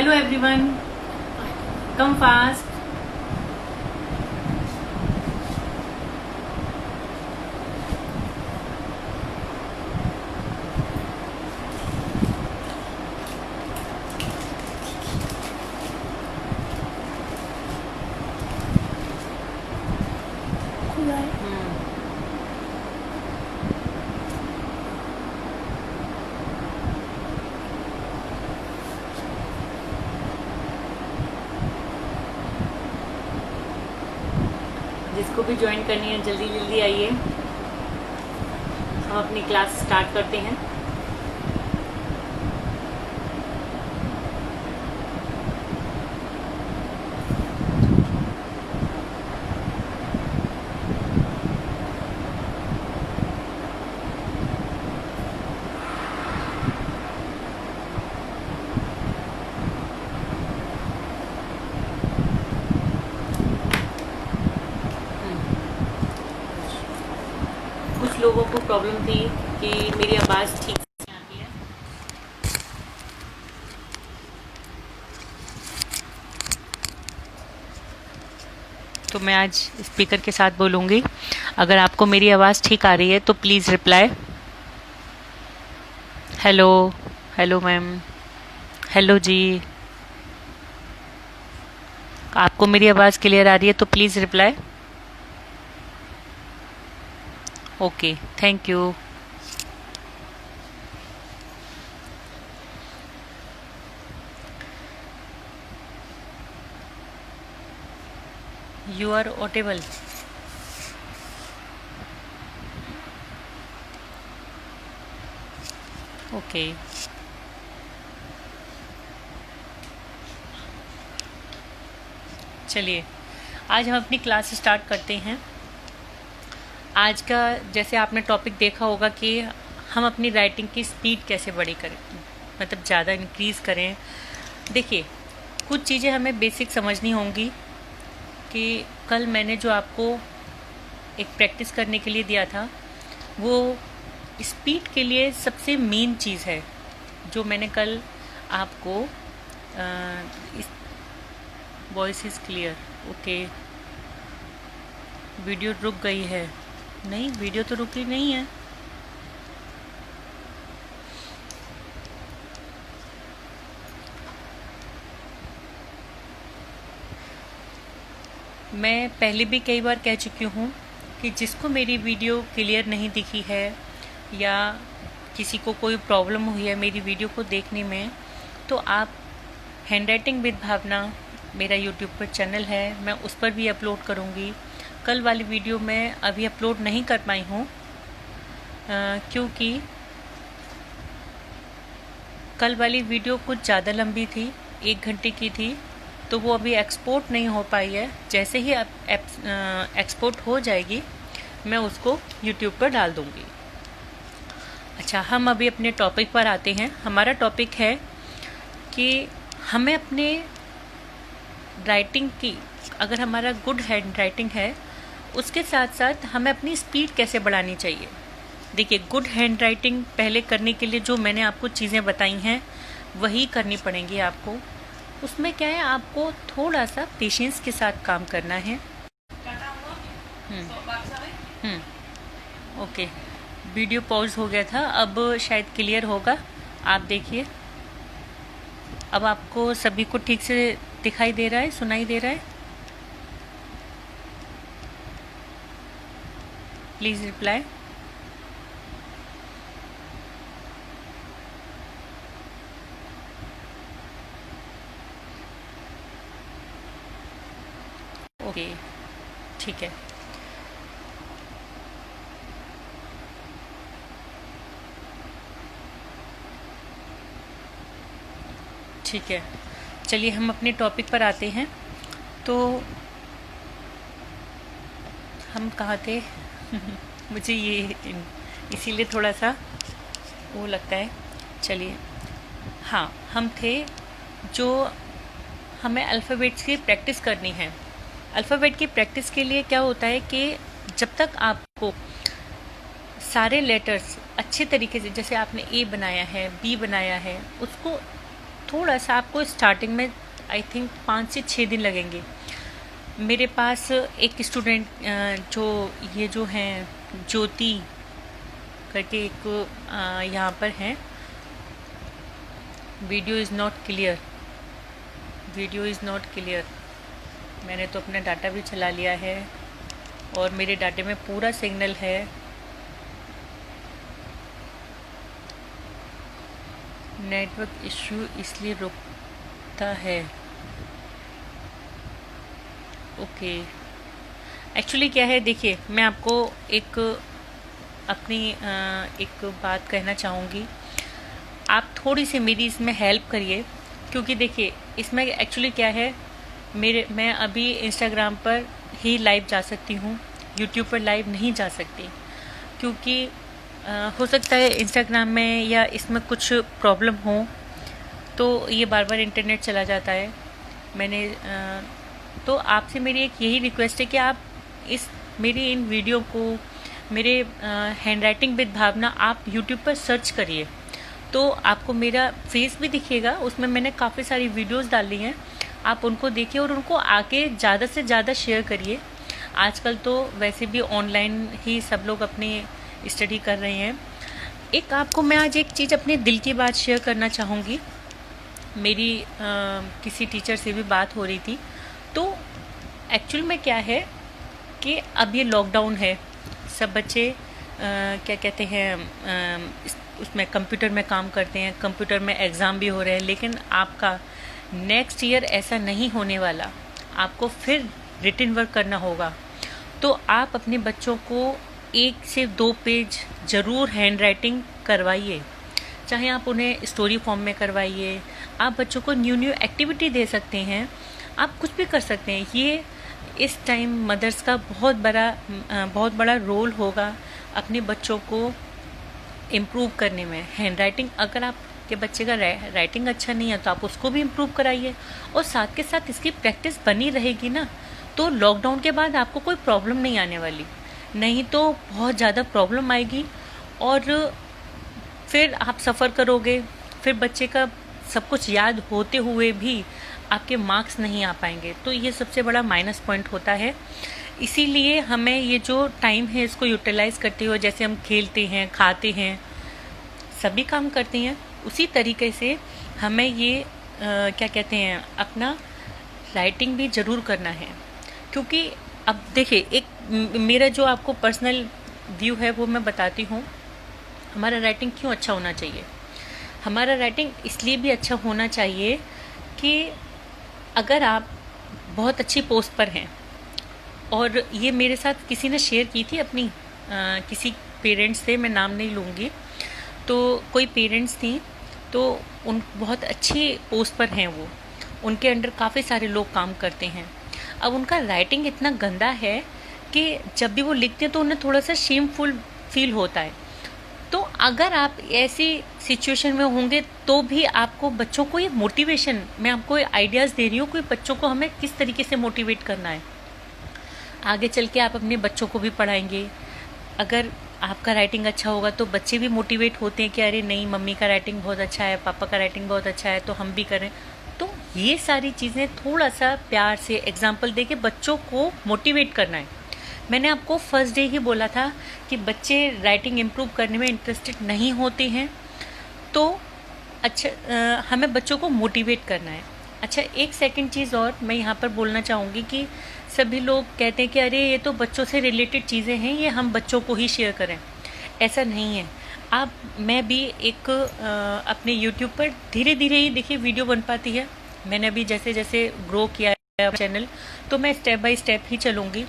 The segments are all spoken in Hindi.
Hello everyone, come fast. जिसको भी ज्वाइन करनी है जल्दी जल्दी आइए, हम अपनी क्लास स्टार्ट करते हैं। कुछ लोगों को प्रॉब्लम थी कि मेरी आवाज़ ठीक से नहीं आती है। तो मैं आज स्पीकर के साथ बोलूँगी। अगर आपको मेरी आवाज़ ठीक आ रही है तो please reply. Hello, hello ma'am, hello ji. आपको मेरी आवाज़ क्लियर आ रही है तो please reply. Okay, thank you. You are audible. Okay, चलिए आज हम अपनी क्लास स्टार्ट करते हैं। आज का जैसे आपने टॉपिक देखा होगा कि हम अपनी राइटिंग की स्पीड कैसे बड़ी करें, मतलब ज़्यादा इंक्रीज़ करें। देखिए, कुछ चीज़ें हमें बेसिक समझनी होंगी कि कल मैंने जो आपको एक प्रैक्टिस करने के लिए दिया था वो स्पीड के लिए सबसे मेन चीज़ है जो मैंने कल आपको इस voice is clear. Okay, video रुक गई है। नहीं, वीडियो तो रुकी नहीं है। मैं पहले भी कई बार कह चुकी हूँ कि जिसको मेरी वीडियो क्लियर नहीं दिखी है या किसी को कोई प्रॉब्लम हुई है मेरी वीडियो को देखने में, तो आप हैंडराइटिंग विद भावना मेरा यूट्यूब पर चैनल है, मैं उस पर भी अपलोड करूँगी। कल वाली वीडियो मैं अभी अपलोड नहीं कर पाई हूँ क्योंकि कल वाली वीडियो कुछ ज़्यादा लंबी थी, 1 घंटे की थी, तो वो अभी एक्सपोर्ट नहीं हो पाई है। जैसे ही एक्सपोर्ट हो जाएगी मैं उसको यूट्यूब पर डाल दूँगी। अच्छा, हम अभी अपने टॉपिक पर आते हैं। हमारा टॉपिक है कि हमें अपने राइटिंग की, अगर हमारा गुड हैंड राइटिंग है उसके साथ साथ हमें अपनी स्पीड कैसे बढ़ानी चाहिए। देखिए, गुड हैंड राइटिंग पहले करने के लिए जो मैंने आपको चीज़ें बताई हैं वही करनी पड़ेंगी आपको। उसमें क्या है, आपको थोड़ा सा पेशेंस के साथ काम करना है। ओके, वीडियो पॉज हो गया था, अब शायद क्लियर होगा। आप देखिए, अब आपको सभी को ठीक से दिखाई दे रहा है, सुनाई दे रहा है? Please reply. ओके, ठीक है। ठीक है, चलिए हम अपने टॉपिक पर आते हैं। तो हम कहाँ थे? मुझे ये इसीलिए थोड़ा सा वो लगता है। चलिए, हाँ, हम थे जो हमें अल्फ़ाबेट्स की प्रैक्टिस करनी है। अल्फ़ाबेट की प्रैक्टिस के लिए क्या होता है कि जब तक आपको सारे लेटर्स अच्छे तरीके से, जैसे आपने ए बनाया है, बी बनाया है, उसको थोड़ा सा आपको स्टार्टिंग में आई थिंक 5 से 6 दिन लगेंगे। मेरे पास एक स्टूडेंट जो ये जो हैं ज्योति करके एक यहाँ पर हैं, video is not clear, video is not clear. मैंने तो अपना डाटा भी चला लिया है और मेरे डाटे में पूरा सिग्नल है। नेटवर्क इश्यू इसलिए रुकता है। ओके, एक्चुअली क्या है, देखिए मैं आपको एक अपनी एक बात कहना चाहूँगी। आप थोड़ी सी मेरी इसमें हेल्प करिए, क्योंकि देखिए इसमें एक्चुअली क्या है, मैं अभी इंस्टाग्राम पर ही लाइव जा सकती हूँ, यूट्यूब पर लाइव नहीं जा सकती, क्योंकि हो सकता है इंस्टाग्राम में या इसमें कुछ प्रॉब्लम हो तो ये बार बार इंटरनेट चला जाता है। मैंने तो आपसे मेरी एक यही रिक्वेस्ट है कि आप मेरी इन वीडियो को, मेरे हैंडराइटिंग विद भावना आप यूट्यूब पर सर्च करिए तो आपको मेरा फेस भी दिखेगा। उसमें मैंने काफ़ी सारी वीडियोस डाली हैं, आप उनको देखिए और उनको आगे ज़्यादा से ज़्यादा शेयर करिए। आजकल तो वैसे भी ऑनलाइन ही सब लोग अपनी स्टडी कर रहे हैं। एक आपको मैं आज एक चीज़ अपने दिल की बात शेयर करना चाहूँगी। मेरी किसी टीचर से भी बात हो रही थी, तो एक्चुअल में क्या है कि अब ये लॉकडाउन है, सब बच्चे क्या कहते हैं उसमें कंप्यूटर में काम करते हैं, कंप्यूटर में एग्ज़ाम भी हो रहे हैं, लेकिन आपका नेक्स्ट ईयर ऐसा नहीं होने वाला, आपको फिर रिटन वर्क करना होगा। तो आप अपने बच्चों को 1 से 2 पेज ज़रूर हैंड राइटिंग करवाइए, चाहे आप उन्हें स्टोरी फॉर्म में करवाइए, आप बच्चों को न्यू एक्टिविटी दे सकते हैं, आप कुछ भी कर सकते हैं। ये इस टाइम मदर्स का बहुत बड़ा रोल होगा अपने बच्चों को इम्प्रूव करने में। हैंड राइटिंग, अगर आपके बच्चे का राइटिंग अच्छा नहीं है तो आप उसको भी इम्प्रूव कराइए, और साथ के साथ इसकी प्रैक्टिस बनी रहेगी ना, तो लॉकडाउन के बाद आपको कोई प्रॉब्लम नहीं आने वाली, नहीं तो बहुत ज़्यादा प्रॉब्लम आएगी और फिर आप सफ़र करोगे, फिर बच्चे का सब कुछ याद होते हुए भी आपके मार्क्स नहीं आ पाएंगे। तो ये सबसे बड़ा माइनस पॉइंट होता है। इसीलिए हमें ये जो टाइम है इसको यूटिलाइज़ करते हुए, जैसे हम खेलते हैं, खाते हैं, सभी काम करते हैं, उसी तरीके से हमें ये क्या कहते हैं अपना राइटिंग भी ज़रूर करना है। क्योंकि अब देखिए, एक मेरा जो आपको पर्सनल व्यू है वो मैं बताती हूँ। हमारा राइटिंग क्यों अच्छा होना चाहिए? हमारा राइटिंग इसलिए भी अच्छा होना चाहिए कि अगर आप बहुत अच्छी पोस्ट पर हैं, और ये मेरे साथ किसी ने शेयर की थी अपनी किसी पेरेंट्स थे, मैं नाम नहीं लूँगी, तो कोई पेरेंट्स थी, तो उन बहुत अच्छी पोस्ट पर हैं वो, उनके अंडर काफ़ी सारे लोग काम करते हैं। अब उनका राइटिंग इतना गंदा है कि जब भी वो लिखते हैं तो उन्हें थोड़ा सा शेमफुल फील होता है। तो अगर आप ऐसी सिचुएशन में होंगे तो भी आपको बच्चों को ये मोटिवेशन, मैं आपको आइडियाज़ दे रही हूँ कि बच्चों को हमें किस तरीके से मोटिवेट करना है। आगे चल के आप अपने बच्चों को भी पढ़ाएंगे, अगर आपका राइटिंग अच्छा होगा तो बच्चे भी मोटिवेट होते हैं कि अरे नहीं, मम्मी का राइटिंग बहुत अच्छा है, पापा का राइटिंग बहुत अच्छा है, तो हम भी करें। तो ये सारी चीज़ें थोड़ा सा प्यार से एग्जाम्पल दे के बच्चों को मोटिवेट करना है। मैंने आपको फर्स्ट डे ही बोला था कि बच्चे राइटिंग इम्प्रूव करने में इंटरेस्टेड नहीं होते हैं, तो अच्छा हमें बच्चों को मोटिवेट करना है। अच्छा, एक सेकंड चीज़ और मैं यहाँ पर बोलना चाहूँगी कि सभी लोग कहते हैं कि अरे ये तो बच्चों से रिलेटेड चीज़ें हैं, ये हम बच्चों को ही शेयर करें। ऐसा नहीं है। मैं भी एक अपने यूट्यूब पर धीरे धीरे ही देखिए वीडियो बन पाती है। मैंने अभी जैसे जैसे ग्रो किया है चैनल, तो मैं स्टेप बाय स्टेप ही चलूँगी।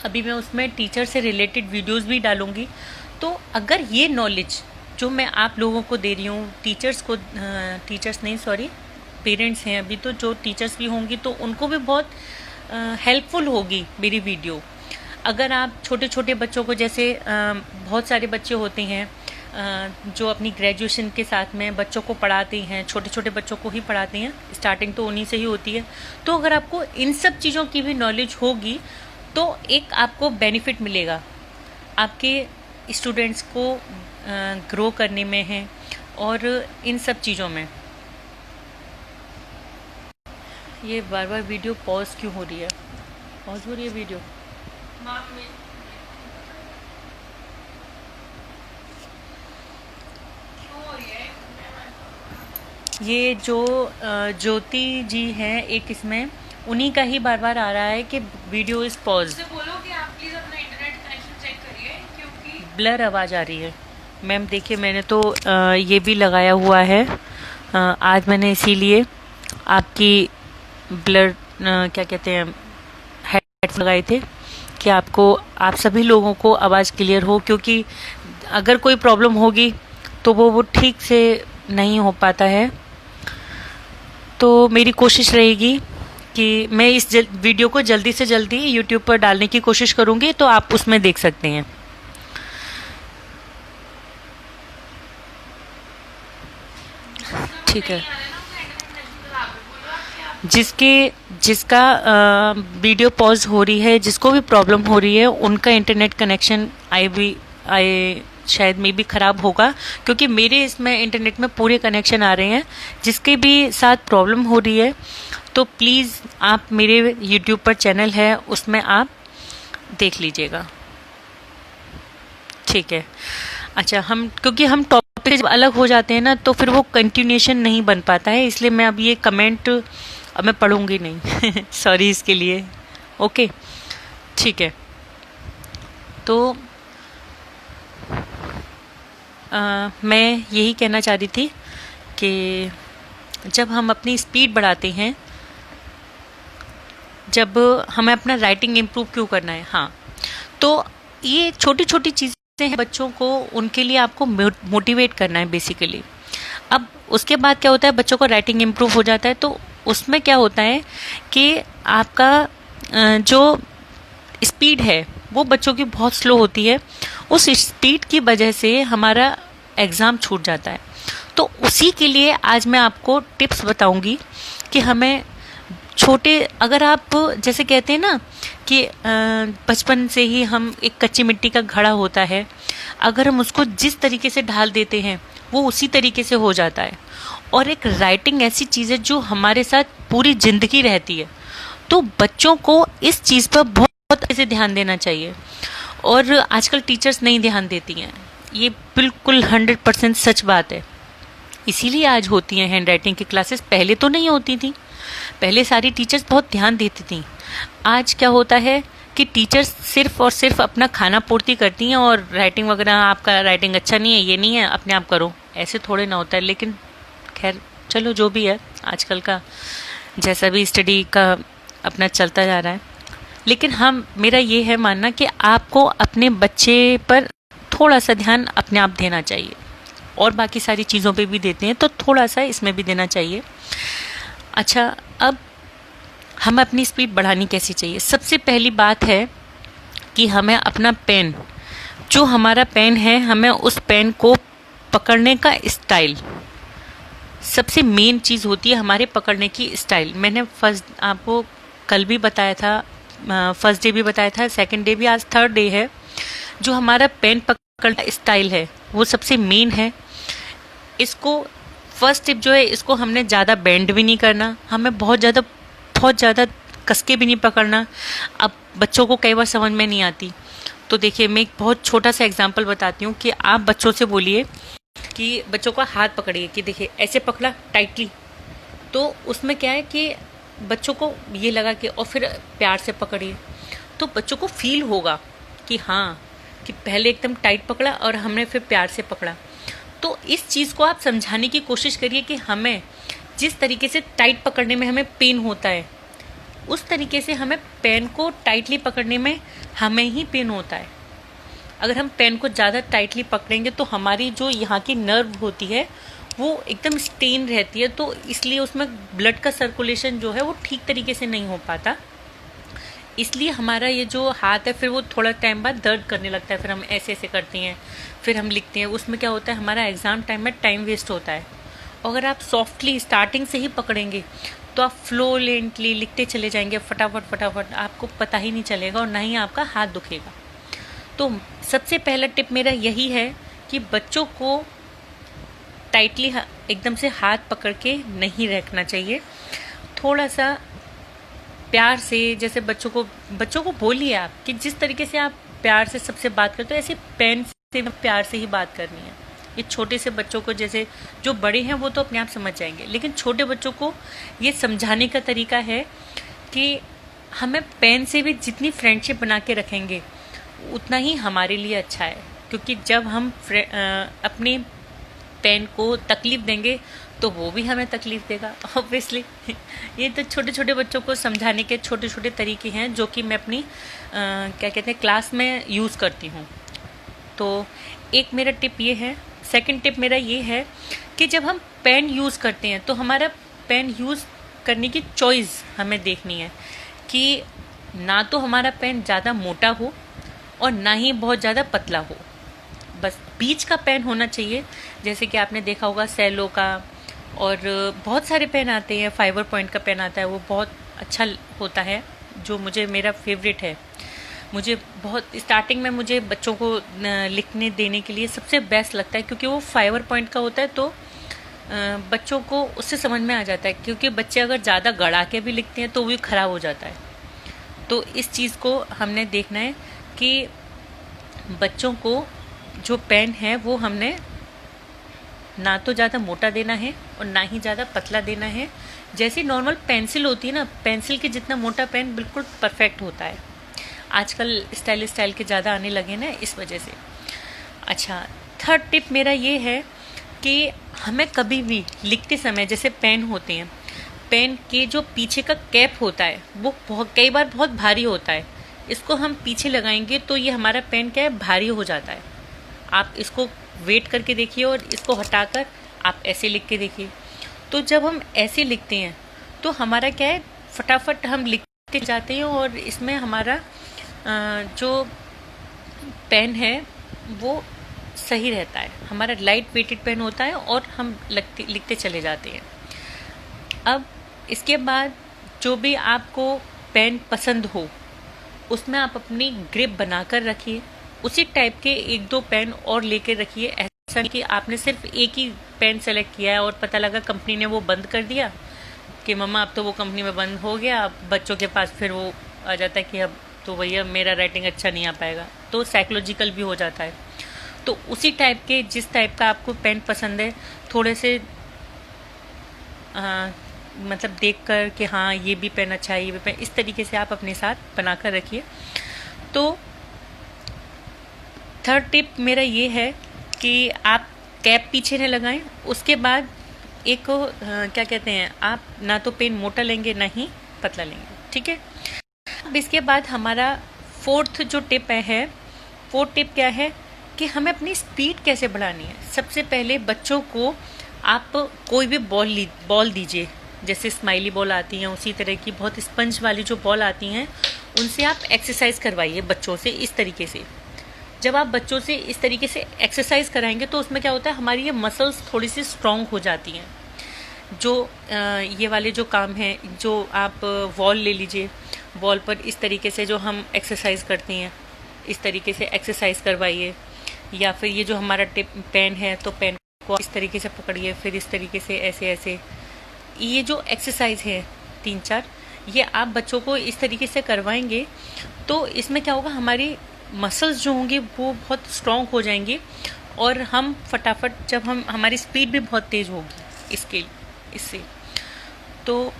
अभी मैं उसमें टीचर से रिलेटेड वीडियोस भी डालूँगी। तो अगर ये नॉलेज जो मैं आप लोगों को दे रही हूँ, पेरेंट्स हैं अभी, तो जो टीचर्स भी होंगी तो उनको भी बहुत हेल्पफुल होगी मेरी वीडियो। अगर आप छोटे छोटे बच्चों को, जैसे बहुत सारे बच्चे होते हैं जो अपनी ग्रेजुएशन के साथ में बच्चों को पढ़ाते हैं, छोटे छोटे बच्चों को ही पढ़ाते हैं, स्टार्टिंग तो उन्हीं से ही होती है। तो अगर आपको इन सब चीज़ों की भी नॉलेज होगी तो एक आपको बेनिफिट मिलेगा, आपके स्टूडेंट्स को ग्रो करने में है और इन सब चीज़ों में। ये बार बार वीडियो पॉज क्यों हो रही है? पॉज हो रही है वीडियो। ये जो ज्योति जी हैं एक, इसमें उन्हीं का ही बार बार आ रहा है कि वीडियो इज पॉज। बोलो कि आप प्लीज अपना इंटरनेट कनेक्शन चेक करिए क्योंकि ब्लर आवाज़ आ रही है। मैम देखिए, मैंने तो ये भी लगाया हुआ है। आज मैंने इसीलिए आपकी ब्लर क्या कहते हैं हेडफोन लगाए थे कि आपको, आप सभी लोगों को आवाज़ क्लियर हो, क्योंकि अगर कोई प्रॉब्लम होगी तो वो ठीक से नहीं हो पाता है। तो मेरी कोशिश रहेगी कि मैं इस वीडियो को जल्दी से जल्दी यूट्यूब पर डालने की कोशिश करूँगी, तो आप उसमें देख सकते हैं। ठीक है। जिसका वीडियो पॉज हो रही है, जिसको भी प्रॉब्लम हो रही है, उनका इंटरनेट कनेक्शन आई शायद मे भी ख़राब होगा, क्योंकि मेरे इसमें इंटरनेट में पूरे कनेक्शन आ रहे हैं। जिसके भी साथ प्रॉब्लम हो रही है तो प्लीज़ आप मेरे यूट्यूब पर चैनल है, उसमें आप देख लीजिएगा। ठीक है। अच्छा, क्योंकि हम टॉपिक जब अलग हो जाते हैं ना, तो फिर वो कंटिन्यूएशन नहीं बन पाता है, इसलिए मैं अब ये कमेंट अब मैं पढ़ूंगी नहीं। सॉरी इसके लिए। ओके, ठीक है। तो मैं यही कहना चाह रही थी कि जब हम अपनी स्पीड बढ़ाते हैं, जब हमें अपना राइटिंग इम्प्रूव क्यों करना है, हाँ, तो ये छोटी छोटी चीज़ें हैं बच्चों को, उनके लिए आपको मोटिवेट करना है बेसिकली। अब उसके बाद क्या होता है, बच्चों को राइटिंग इम्प्रूव हो जाता है, तो उसमें क्या होता है कि आपका जो स्पीड है वो बच्चों की बहुत स्लो होती है। उस स्पीड की वजह से हमारा एग्ज़ाम छूट जाता है। तो उसी के लिए आज मैं आपको टिप्स बताऊंगी कि हमें अगर आप जैसे कहते हैं ना कि बचपन से ही हम एक कच्ची मिट्टी का घड़ा होता है, अगर हम उसको जिस तरीके से ढाल देते हैं वो उसी तरीके से हो जाता है। और एक राइटिंग ऐसी चीज़ है जो हमारे साथ पूरी ज़िंदगी रहती है। तो बच्चों को इस चीज़ पर बहुत ऐसे ध्यान देना चाहिए, और आजकल टीचर्स नहीं ध्यान देती हैं, ये बिल्कुल 100% सच बात है। इसीलिए आज होती हैं हैंड राइटिंग की क्लासेस, पहले तो नहीं होती थी। पहले सारी टीचर्स बहुत ध्यान देती थी। आज क्या होता है कि टीचर्स सिर्फ और सिर्फ अपना खाना पूर्ति करती हैं, और राइटिंग वगैरह, आपका राइटिंग अच्छा नहीं है, ये नहीं है, अपने आप करो, ऐसे थोड़े ना होता है। लेकिन खैर चलो, जो भी है, आजकल का जैसा भी स्टडी का अपना चलता जा रहा है। लेकिन मेरा ये है मानना कि आपको अपने बच्चे पर थोड़ा सा ध्यान अपने आप देना चाहिए, और बाकी सारी चीज़ों पे भी देते हैं तो थोड़ा सा इसमें भी देना चाहिए। अच्छा, अब हमें अपनी स्पीड बढ़ानी कैसी चाहिए? सबसे पहली बात है कि हमें अपना पेन, जो हमारा पेन है, हमें उस पेन को पकड़ने का स्टाइल, सबसे मेन चीज़ होती है हमारे पकड़ने की स्टाइल। मैंने आपको कल भी बताया था, फर्स्ट डे भी बताया था, सेकंड डे भी, आज थर्ड डे है। जो हमारा पेन पकड़ना स्टाइल है वो सबसे मेन है। इसको फर्स्ट टिप जो है, इसको हमने ज़्यादा बेंड भी नहीं करना, हमें बहुत ज़्यादा कसके भी नहीं पकड़ना। अब बच्चों को कई बार समझ में नहीं आती, तो देखिए मैं एक बहुत छोटा सा एग्जांपल बताती हूँ कि आप बच्चों से बोलिए कि बच्चों का हाथ पकड़िए, कि देखिए ऐसे पकड़ा टाइटली, तो उसमें क्या है कि बच्चों को ये लगा कि, और फिर प्यार से पकड़िए, तो बच्चों को फील होगा कि हाँ, कि पहले एकदम टाइट पकड़ा और हमने फिर प्यार से पकड़ा। तो इस चीज़ को आप समझाने की कोशिश करिए कि हमें जिस तरीके से टाइट पकड़ने में हमें पेन होता है, उस तरीके से हमें पेन को टाइटली पकड़ने में हमें ही पेन होता है। अगर हम पेन को ज़्यादा टाइटली पकड़ेंगे तो हमारी जो यहाँ की नर्व होती है वो एकदम स्टेन रहती है, तो इसलिए उसमें ब्लड का सर्कुलेशन जो है वो ठीक तरीके से नहीं हो पाता। इसलिए हमारा ये जो हाथ है फिर वो थोड़ा टाइम बाद दर्द करने लगता है, फिर हम ऐसे ऐसे करते हैं, फिर हम लिखते हैं, उसमें क्या होता है, हमारा एग्ज़ाम टाइम में टाइम वेस्ट होता है। अगर आप सॉफ्टली स्टार्टिंग से ही पकड़ेंगे तो आप फ्लोलेंटली लिखते चले जाएंगे, फटाफट फटाफट, आपको पता ही नहीं चलेगा और ना ही आपका हाथ दुखेगा। तो सबसे पहला टिप मेरा यही है कि बच्चों को टाइटली एकदम से हाथ पकड़ के नहीं रखना चाहिए, थोड़ा सा प्यार से, जैसे बच्चों को बोलिए आप कि जिस तरीके से आप प्यार से सबसे बात करते हो, ऐसे पेन से प्यार से ही बात करनी है। ये छोटे से बच्चों को, जैसे जो बड़े हैं वो तो अपने आप समझ जाएंगे, लेकिन छोटे बच्चों को ये समझाने का तरीका है कि हमें पेन से भी जितनी फ्रेंडशिप बना के रखेंगे उतना ही हमारे लिए अच्छा है, क्योंकि जब हम अपने पेन को तकलीफ देंगे तो वो भी हमें तकलीफ देगा ऑब्वियसली। ये तो छोटे छोटे बच्चों को समझाने के छोटे छोटे तरीके हैं जो कि मैं अपनी क्या कहते हैं क्लास में यूज़ करती हूँ। तो एक मेरा टिप ये है। सेकंड टिप मेरा ये है कि जब हम पेन यूज़ करते हैं तो हमारा पेन यूज़ करने की चॉइस हमें देखनी है कि ना तो हमारा पेन ज़्यादा मोटा हो और ना ही बहुत ज़्यादा पतला हो, बस बीच का पेन होना चाहिए। जैसे कि आपने देखा होगा सेलो का, और बहुत सारे पेन आते हैं, फाइबर पॉइंट का पेन आता है, वो बहुत अच्छा होता है, जो मेरा फेवरेट है। मुझे बहुत स्टार्टिंग में मुझे बच्चों को लिखने देने के लिए सबसे बेस्ट लगता है, क्योंकि वो फाइबर पॉइंट का होता है, तो बच्चों को उससे समझ में आ जाता है। क्योंकि बच्चे अगर ज़्यादा गड़ा के भी लिखते हैं तो वो ख़राब हो जाता है। तो इस चीज़ को हमने देखना है कि बच्चों को जो पेन है वो हमने ना तो ज़्यादा मोटा देना है और ना ही ज़्यादा पतला देना है। जैसी नॉर्मल पेंसिल होती है ना, पेंसिल के जितना मोटा पेन बिल्कुल परफेक्ट होता है। आजकल स्टाइल के ज़्यादा आने लगे ना, इस वजह से। अच्छा, थर्ड टिप मेरा ये है कि हमें कभी भी लिखते समय, जैसे पेन होते हैं, पेन के जो पीछे का कैप होता है वो कई बार बहुत भारी होता है। इसको हम पीछे लगाएंगे तो ये हमारा पेन क्या है, भारी हो जाता है। आप इसको वेट करके देखिए और इसको हटाकर आप ऐसे लिख के देखिए। तो जब हम ऐसे लिखते हैं तो हमारा क्या है, फटाफट हम लिखते जाते हैं और इसमें हमारा जो पेन है वो सही रहता है। हमारा लाइट वेटेड पेन होता है और हम लिखते चले जाते हैं। अब इसके बाद जो भी आपको पेन पसंद हो उसमें आप अपनी ग्रिप बनाकर रखिए। उसी टाइप के एक दो पेन और लेकर रखिए। ऐसा नहीं कि आपने सिर्फ एक ही पेन सेलेक्ट किया है और पता लगा कंपनी ने वो बंद कर दिया कि मम्मा अब तो वो कंपनी में बंद हो गया। अब बच्चों के पास फिर वो आ जाता है कि अब तो भैया मेरा राइटिंग अच्छा नहीं आ पाएगा, तो साइकोलॉजिकल भी हो जाता है। तो उसी टाइप के, जिस टाइप का आपको पेन पसंद है, थोड़े से मतलब देख कर कि हाँ ये भी पेन अच्छा है, ये भी पेन, इस तरीके से आप अपने साथ बनाकर रखिए। तो थर्ड टिप मेरा ये है कि आप कैप पीछे न लगाएं। उसके बाद एक क्या कहते हैं, आप ना तो पेन मोटा लेंगे ना ही पतला लेंगे, ठीक है। अब इसके बाद हमारा फोर्थ जो टिप है, फोर्थ टिप क्या है कि हमें अपनी स्पीड कैसे बढ़ानी है। सबसे पहले बच्चों को आप कोई भी बॉल दीजिए, जैसे स्माइली बॉल आती हैं, उसी तरह की बहुत स्पंज वाली जो बॉल आती हैं, उनसे आप एक्सरसाइज करवाइए बच्चों से। इस तरीके से जब आप बच्चों से इस तरीके से एक्सरसाइज कराएंगे तो उसमें क्या होता है, हमारी ये मसल्स थोड़ी सी स्ट्रॉन्ग हो जाती हैं। जो ये वाले जो काम हैं, जो आप वॉल ले लीजिए, वॉल पर इस तरीके से जो हम एक्सरसाइज करते हैं, इस तरीके से एक्सरसाइज करवाइए। या फिर ये जो हमारा पेन है, तो पेन को इस तरीके से पकड़िए, फिर इस तरीके से ऐसे ऐसे। ये जो एक्सरसाइज है 3-4, ये आप बच्चों को इस तरीके से करवाएंगे तो इसमें क्या होगा, हमारी मसल्स जो होंगी वो बहुत स्ट्रॉन्ग हो जाएंगी और हम फटाफट, जब हमारी स्पीड भी बहुत तेज़ होगी इससे। तो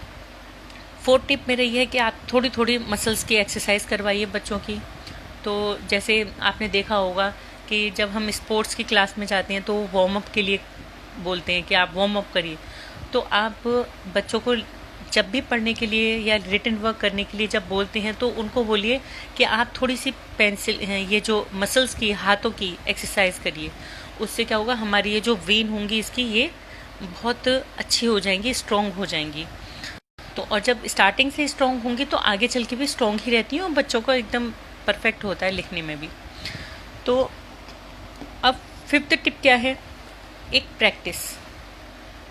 फोर्थ टिप मेरा ये है कि आप थोड़ी थोड़ी मसल्स की एक्सरसाइज करवाइए बच्चों की। तो जैसे आपने देखा होगा कि जब हम स्पोर्ट्स की क्लास में जाते हैं तो वार्म अप के लिए बोलते हैं कि आप वार्म अप करिए। तो आप बच्चों को जब भी पढ़ने के लिए या रिटन वर्क करने के लिए जब बोलते हैं तो उनको बोलिए कि आप थोड़ी सी पेंसिल, ये जो मसल्स की, हाथों की एक्सरसाइज करिए। उससे क्या होगा, हमारी ये जो वेन होंगी इसकी, ये बहुत अच्छी हो जाएंगी, स्ट्रॉन्ग हो जाएंगी। तो और जब स्टार्टिंग से स्ट्रॉन्ग होंगी तो आगे चल के भी स्ट्रॉन्ग ही रहती हैं और बच्चों को एकदम परफेक्ट होता है लिखने में भी। तो अब फिफ्थ टिप क्या है, एक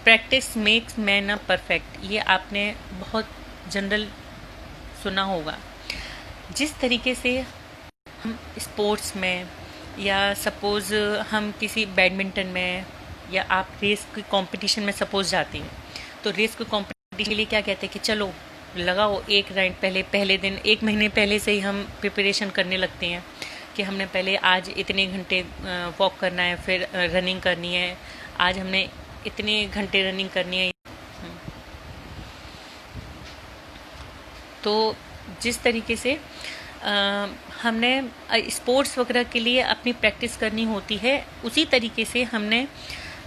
practice makes man a perfect. ये आपने बहुत जनरल सुना होगा। जिस तरीके से हम स्पोर्ट्स में, या सपोज़ हम किसी बैडमिंटन में, या आप रेस की कंपटीशन में सपोज़ जाते हैं, तो रेस की कंपटीशन के लिए क्या कहते हैं कि चलो लगाओ एक नाइट पहले दिन, एक महीने पहले से ही हम प्रिपरेशन करने लगते हैं कि हमने पहले आज इतने घंटे वॉक करना है, फिर रनिंग करनी है, आज हमने इतने घंटे रनिंग करनी है। तो जिस तरीके से हमने स्पोर्ट्स वगैरह के लिए अपनी प्रैक्टिस करनी होती है, उसी तरीके से हमने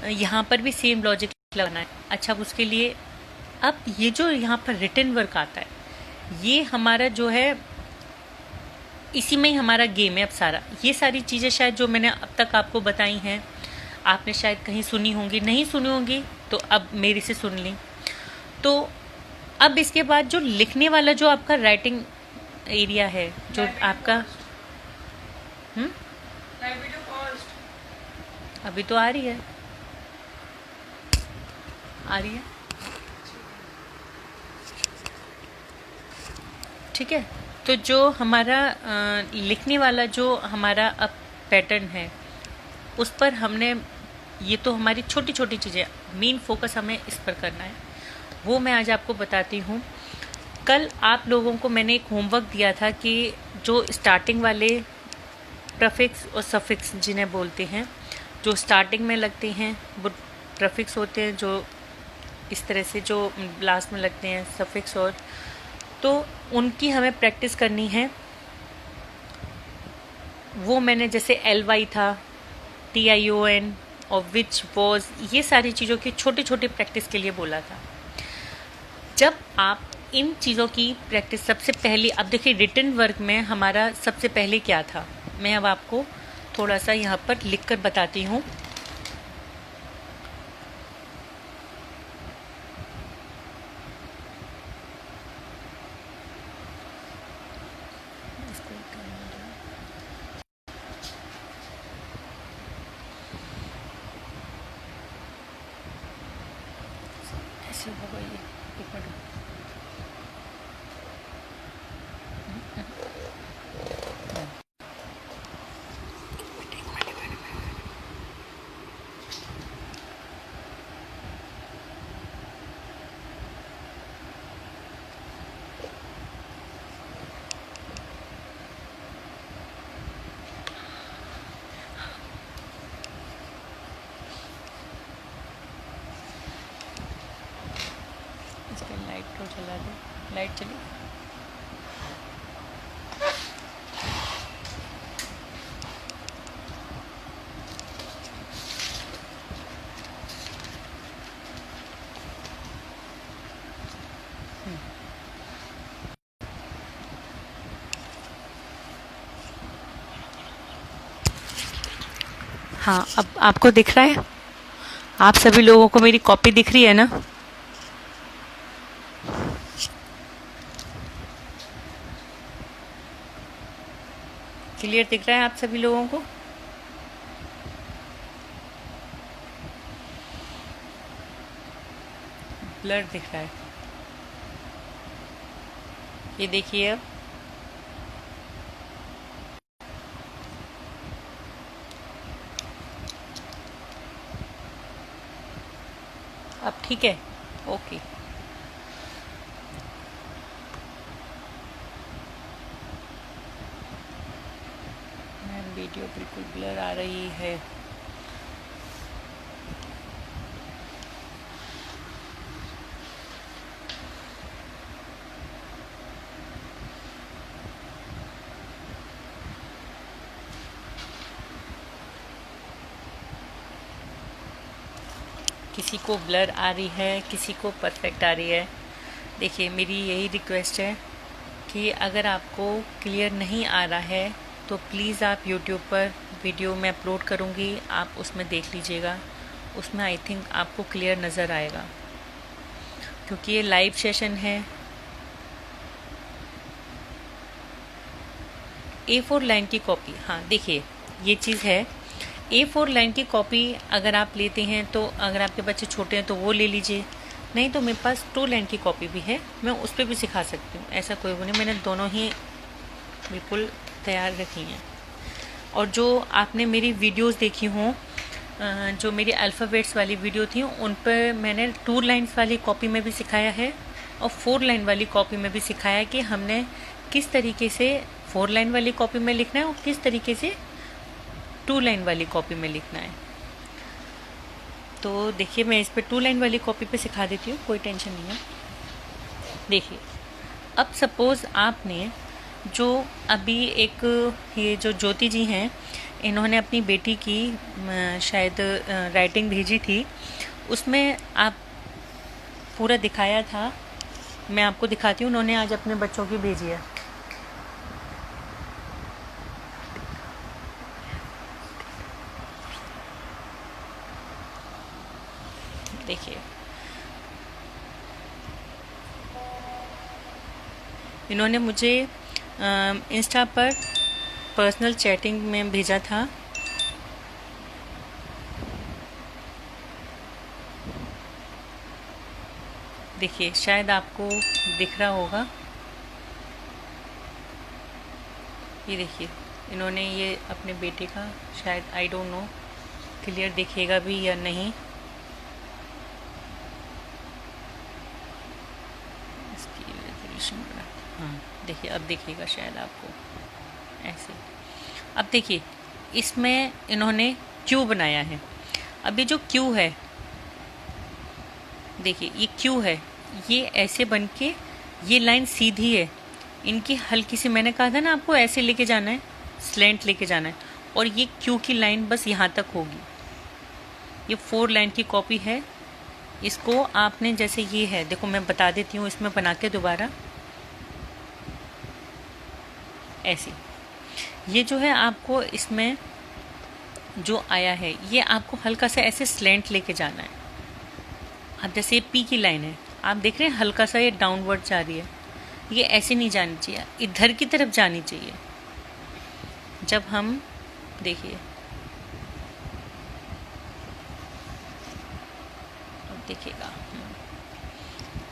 यहाँ पर भी सेम लॉजिक लगाना है। अच्छा, उसके लिए अब ये जो यहाँ पर रिटन वर्क आता है, ये हमारा जो है, इसी में ही हमारा गेम है अब सारा। ये सारी चीज़ें शायद जो मैंने अब तक आपको बताई हैं, आपने शायद कहीं सुनी होंगी, नहीं सुनी होंगी तो अब मेरे से सुन ली। तो अब इसके बाद जो लिखने वाला जो आपका राइटिंग एरिया है, जो आपका अभी तो आ रही है, ठीक है। तो जो हमारा लिखने वाला जो हमारा अब पैटर्न है, उस पर हमने, ये तो हमारी छोटी छोटी चीज़ें, मेन फोकस हमें इस पर करना है, वो मैं आज आपको बताती हूँ। कल आप लोगों को मैंने एक होमवर्क दिया था कि जो स्टार्टिंग वाले प्रीफिक्स और सफिक्स जिन्हें बोलते हैं, जो स्टार्टिंग में लगते हैं वो प्रीफिक्स होते हैं, जो इस तरह से जो लास्ट में लगते हैं सफिक्स, और तो उनकी हमें प्रैक्टिस करनी है। वो मैंने जैसे LY था, TION और विच वॉज, ये सारी चीज़ों की छोटी छोटी प्रैक्टिस के लिए बोला था। जब आप इन चीज़ों की प्रैक्टिस सबसे पहले, अब देखिए रिटन वर्क में हमारा सबसे पहले क्या था, मैं अब आपको थोड़ा सा यहाँ पर लिख कर बताती हूँ। ऐसे होगा ये, एक मिनट। इसका लाइट तो चला दे, लाइट चली। हाँ, अब आपको दिख रहा है? आप सभी लोगों को मेरी कॉपी दिख रही है ना? क्लियर दिख रहा है आप सभी लोगों को? ब्लर दिख रहा है, ये देखिए। अब ठीक है, ओके। मैम वीडियो बिल्कुल ब्लर आ रही है। किसी को ब्लर आ रही है, किसी को परफेक्ट आ रही है। देखिए, मेरी यही रिक्वेस्ट है कि अगर आपको क्लियर नहीं आ रहा है तो प्लीज़ आप YouTube पर वीडियो में अपलोड करूँगी, आप उसमें देख लीजिएगा। उसमें आई थिंक आपको क्लियर नज़र आएगा, क्योंकि ये लाइव सेशन है। A4 लाइन की कॉपी, हाँ देखिए ये चीज़ है। A4 लाइन की कॉपी अगर आप लेते हैं, तो अगर आपके बच्चे छोटे हैं तो वो ले लीजिए, नहीं तो मेरे पास 2 लाइन की कॉपी भी है, मैं उस पर भी सिखा सकती हूँ, ऐसा कोई वो नहीं। मैंने दोनों ही बिल्कुल तैयार रखी हैं। और जो आपने मेरी वीडियोस देखी हों, जो मेरी अल्फ़ाबेट्स वाली वीडियो थी, उन पर मैंने 2 लाइन्स वाली कॉपी में भी सिखाया है, और 4 लाइन वाली कॉपी में भी सिखाया कि हमने किस तरीके से 4 लाइन वाली कॉपी में लिखना है और किस तरीके से 2 लाइन वाली कॉपी में लिखना है। तो देखिए मैं इस पे 2 लाइन वाली कॉपी पे सिखा देती हूँ, कोई टेंशन नहीं है। देखिए अब सपोज़ आपने जो अभी एक ये जो ज्योति जी हैं, इन्होंने अपनी बेटी की शायद राइटिंग भेजी थी, उसमें आप पूरा दिखाया था। मैं आपको दिखाती हूँ, उन्होंने आज अपने बच्चों की भेजी है। देखिए इन्होंने मुझे इंस्टा पर पर्सनल चैटिंग में भेजा था। देखिए शायद आपको दिख रहा होगा, ये देखिए इन्होंने ये अपने बेटे का, शायद आई डोंट नो क्लियर दिखेगा भी या नहीं, इसकी रेजोल्यूशन हाँ देखिए अब दिखेगा शायद आपको ऐसे। अब देखिए इसमें इन्होंने क्यू बनाया है। अब ये जो क्यू है, देखिए ये क्यू है, ये ऐसे बन के ये लाइन सीधी है, इनकी हल्की सी, मैंने कहा था ना आपको ऐसे लेके जाना है, स्लैंट लेके जाना है, और ये क्यू की लाइन बस यहाँ तक होगी। ये 4 लाइन की कॉपी है। इसको आपने जैसे ये है, देखो मैं बता देती हूँ इसमें बना के दोबारा, ऐसे ये जो है आपको इसमें जो आया है ये आपको हल्का सा ऐसे स्लैंट लेके जाना है। अब जैसे ये पी की लाइन है, आप देख रहे हैं हल्का सा ये डाउनवर्ड जा रही है, ये ऐसे नहीं जानी चाहिए, इधर की तरफ जानी चाहिए। जब हम देखिए अब देखिएगा,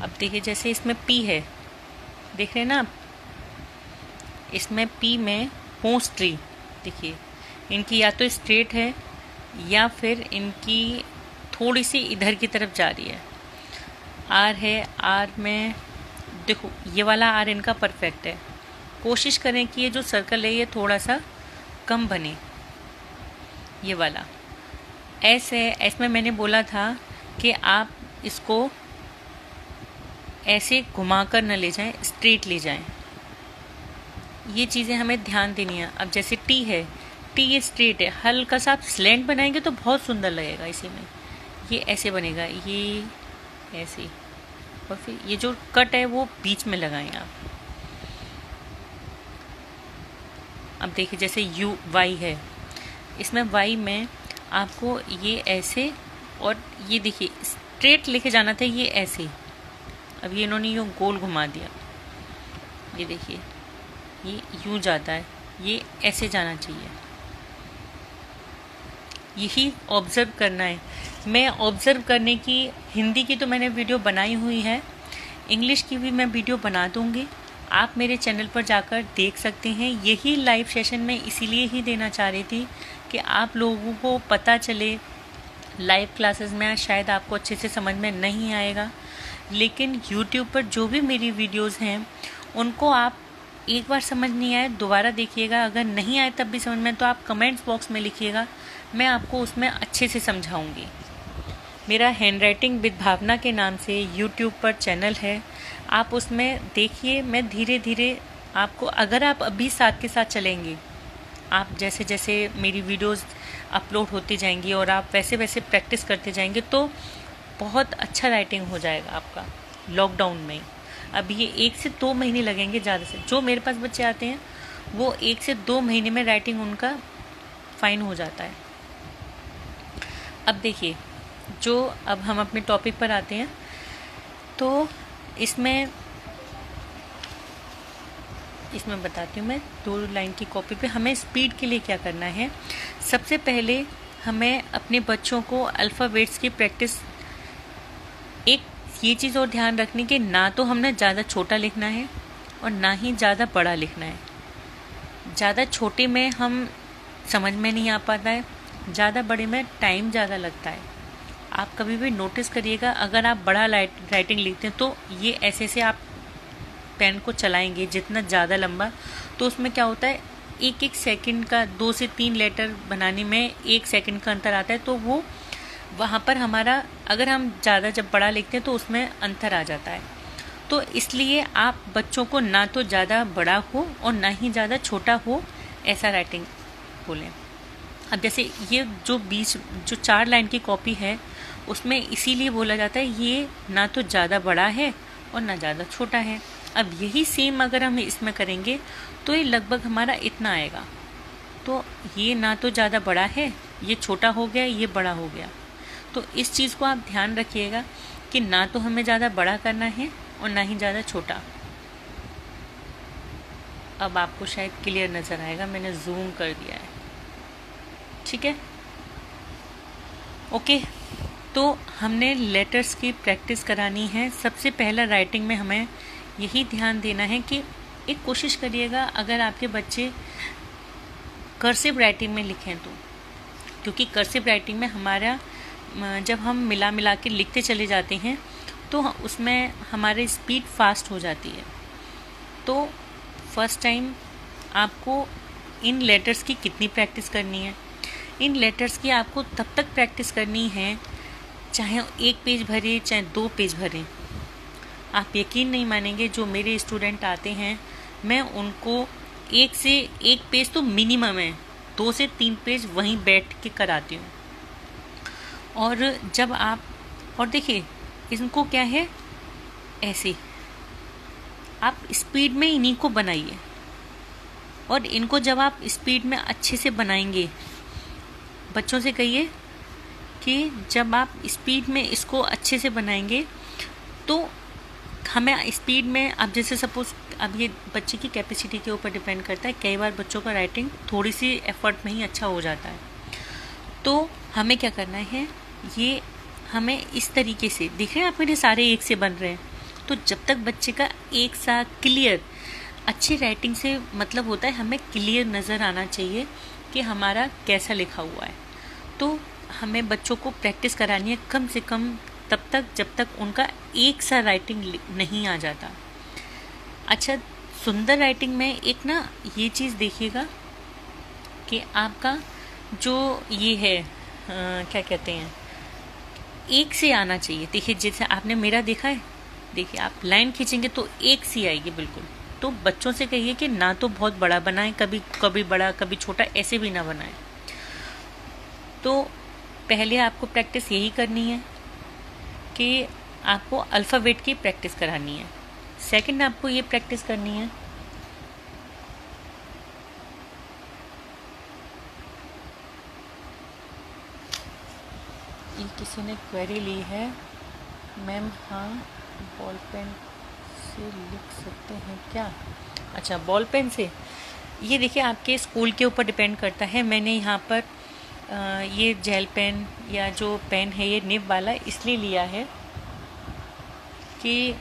अब देखिए जैसे इसमें पी है, देख रहे हैं ना आप, इसमें पी में पोस्ट ट्री, देखिए इनकी या तो स्ट्रेट है या फिर इनकी थोड़ी सी इधर की तरफ जा रही है। आर है, आर में देखो ये वाला आर इनका परफेक्ट है। कोशिश करें कि ये जो सर्कल है ये थोड़ा सा कम बने, ये वाला। एस है, एस में मैंने बोला था कि आप इसको ऐसे घुमाकर न ले जाएं, स्ट्रेट ले जाएं। ये चीज़ें हमें ध्यान देनी है। अब जैसे टी है, टी ये स्ट्रेट है, हल्का सा आप स्लैंट बनाएंगे तो बहुत सुंदर लगेगा इसी में। ये ऐसे बनेगा, ये ऐसे, और फिर ये जो कट है वो बीच में लगाएं आप। अब देखिए जैसे यू वाई है, इसमें वाई में आपको ये ऐसे, और ये देखिए स्ट्रेट लेके जाना था, ये ऐसे। अब ये इन्होंने यूँ गोल घुमा दिया, ये देखिए ये यूँ जाता है, ये ऐसे जाना चाहिए। यही ऑब्ज़र्व करना है। मैं ऑब्ज़र्व करने की, हिंदी की तो मैंने वीडियो बनाई हुई है, इंग्लिश की भी मैं वीडियो बना दूँगी, आप मेरे चैनल पर जाकर देख सकते हैं। यही लाइव सेशन मैं इसीलिए ही देना चाह रही थी कि आप लोगों को पता चले। लाइव क्लासेस में शायद आपको अच्छे से समझ में नहीं आएगा, लेकिन यूट्यूब पर जो भी मेरी वीडियोस हैं उनको आप एक बार समझ नहीं आए दोबारा देखिएगा, अगर नहीं आए तब भी समझ में तो आप कमेंट्स बॉक्स में लिखिएगा, मैं आपको उसमें अच्छे से समझाऊंगी। मेरा हैंडराइटिंग विद भावना के नाम से यूट्यूब पर चैनल है, आप उसमें देखिए। मैं धीरे धीरे आपको, अगर आप अभी साथ के साथ चलेंगे, आप जैसे जैसे मेरी वीडियोस अपलोड होती जाएंगी और आप वैसे वैसे प्रैक्टिस करते जाएंगे तो बहुत अच्छा राइटिंग हो जाएगा आपका लॉकडाउन में। अब ये 1 से 2 महीने लगेंगे ज़्यादा से। जो मेरे पास बच्चे आते हैं वो 1 से 2 महीने में राइटिंग उनका फाइन हो जाता है। अब देखिए, जो अब हम अपने टॉपिक पर आते हैं, तो इसमें बताती हूँ मैं 2 लाइन की कॉपी पे हमें स्पीड के लिए क्या करना है। सबसे पहले हमें अपने बच्चों को अल्फ़ाबेट्स की प्रैक्टिस, एक ये चीज़ और ध्यान रखनी कि ना तो हमने ज़्यादा छोटा लिखना है और ना ही ज़्यादा बड़ा लिखना है। ज़्यादा छोटे में हम समझ में नहीं आ पाता है, ज़्यादा बड़े में टाइम ज़्यादा लगता है। आप कभी भी नोटिस करिएगा, अगर आप बड़ा राइटिंग लिखते हैं तो ये ऐसे से आप पेन को चलाएंगे जितना ज़्यादा लंबा, तो उसमें क्या होता है, एक एक सेकंड का 2 से 3 लेटर बनाने में 1 सेकंड का अंतर आता है। तो वो वहाँ पर हमारा, अगर हम ज़्यादा जब बड़ा लिखते हैं तो उसमें अंतर आ जाता है। तो इसलिए आप बच्चों को ना तो ज़्यादा बड़ा हो और ना ही ज़्यादा छोटा हो ऐसा राइटिंग बोलें। अब जैसे ये जो 4 लाइन की कॉपी है, उसमें इसीलिए बोला जाता है ये ना तो ज़्यादा बड़ा है और ना ज़्यादा छोटा है। अब यही सेम अगर हम इसमें करेंगे तो ये लगभग हमारा इतना आएगा। तो ये ना तो ज़्यादा बड़ा है, ये छोटा हो गया, ये बड़ा हो गया। तो इस चीज़ को आप ध्यान रखिएगा कि ना तो हमें ज़्यादा बड़ा करना है और ना ही ज़्यादा छोटा। अब आपको शायद क्लियर नज़र आएगा, मैंने जूम कर दिया है, ठीक है। ओके, तो हमने लेटर्स की प्रैक्टिस करानी है। सबसे पहला राइटिंग में हमें यही ध्यान देना है कि एक कोशिश करिएगा अगर आपके बच्चे कर्सिव राइटिंग में लिखें तो, क्योंकि कर्सिव राइटिंग में हमारा जब हम मिला के लिखते चले जाते हैं तो उसमें हमारी स्पीड फास्ट हो जाती है। तो फर्स्ट टाइम आपको इन लेटर्स की कितनी प्रैक्टिस करनी है, इन लेटर्स की आपको तब तक प्रैक्टिस करनी है चाहे 1 पेज भरे चाहे 2 पेज भरें। आप यकीन नहीं मानेंगे, जो मेरे स्टूडेंट आते हैं मैं उनको 1 से 1 पेज तो मिनिमम है, 2 से 3 पेज वहीं बैठ के कराती हूँ। और जब आप, और देखिए इनको क्या है, ऐसे आप स्पीड में इन्हीं को बनाइए, और इनको जब आप स्पीड में अच्छे से बनाएंगे, बच्चों से कहिए कि जब आप स्पीड में इसको अच्छे से बनाएंगे तो हमें स्पीड में, अब जैसे सपोज, अब ये बच्चे की कैपेसिटी के ऊपर डिपेंड करता है। कई बार बच्चों का राइटिंग थोड़ी सी एफर्ट में ही अच्छा हो जाता है। तो हमें क्या करना है, ये हमें इस तरीके से, देख रहे हैं आप मेरे सारे एक से बन रहे हैं। तो जब तक बच्चे का एक सा क्लियर, अच्छी राइटिंग से मतलब होता है हमें क्लियर नज़र आना चाहिए कि हमारा कैसा लिखा हुआ है। तो हमें बच्चों को प्रैक्टिस करानी है कम से कम तब तक जब तक उनका एक सा राइटिंग नहीं आ जाता। अच्छा, सुंदर राइटिंग में एक ना ये चीज़ देखिएगा कि आपका जो ये है क्या कहते हैं, एक से आना चाहिए। देखिए जैसे आपने मेरा देखा है, देखिए आप लाइन खींचेंगे तो एक सी आएगी बिल्कुल। तो बच्चों से कहिए कि ना तो बहुत बड़ा बनाएं, कभी कभी बड़ा कभी छोटा, ऐसे भी ना बनाएं। तो पहले आपको प्रैक्टिस यही करनी है कि आपको अल्फ़ाबेट की प्रैक्टिस करानी है। सेकंड आपको ये प्रैक्टिस करनी है ये किसी ने क्वेरी ली है, मैम हाँ बॉल पेन से लिख सकते हैं क्या? अच्छा, बॉल पेन से, ये देखिए आपके स्कूल के ऊपर डिपेंड करता है। मैंने यहाँ पर ये जेल पेन या जो पेन है ये निब वाला इसलिए लिया है कि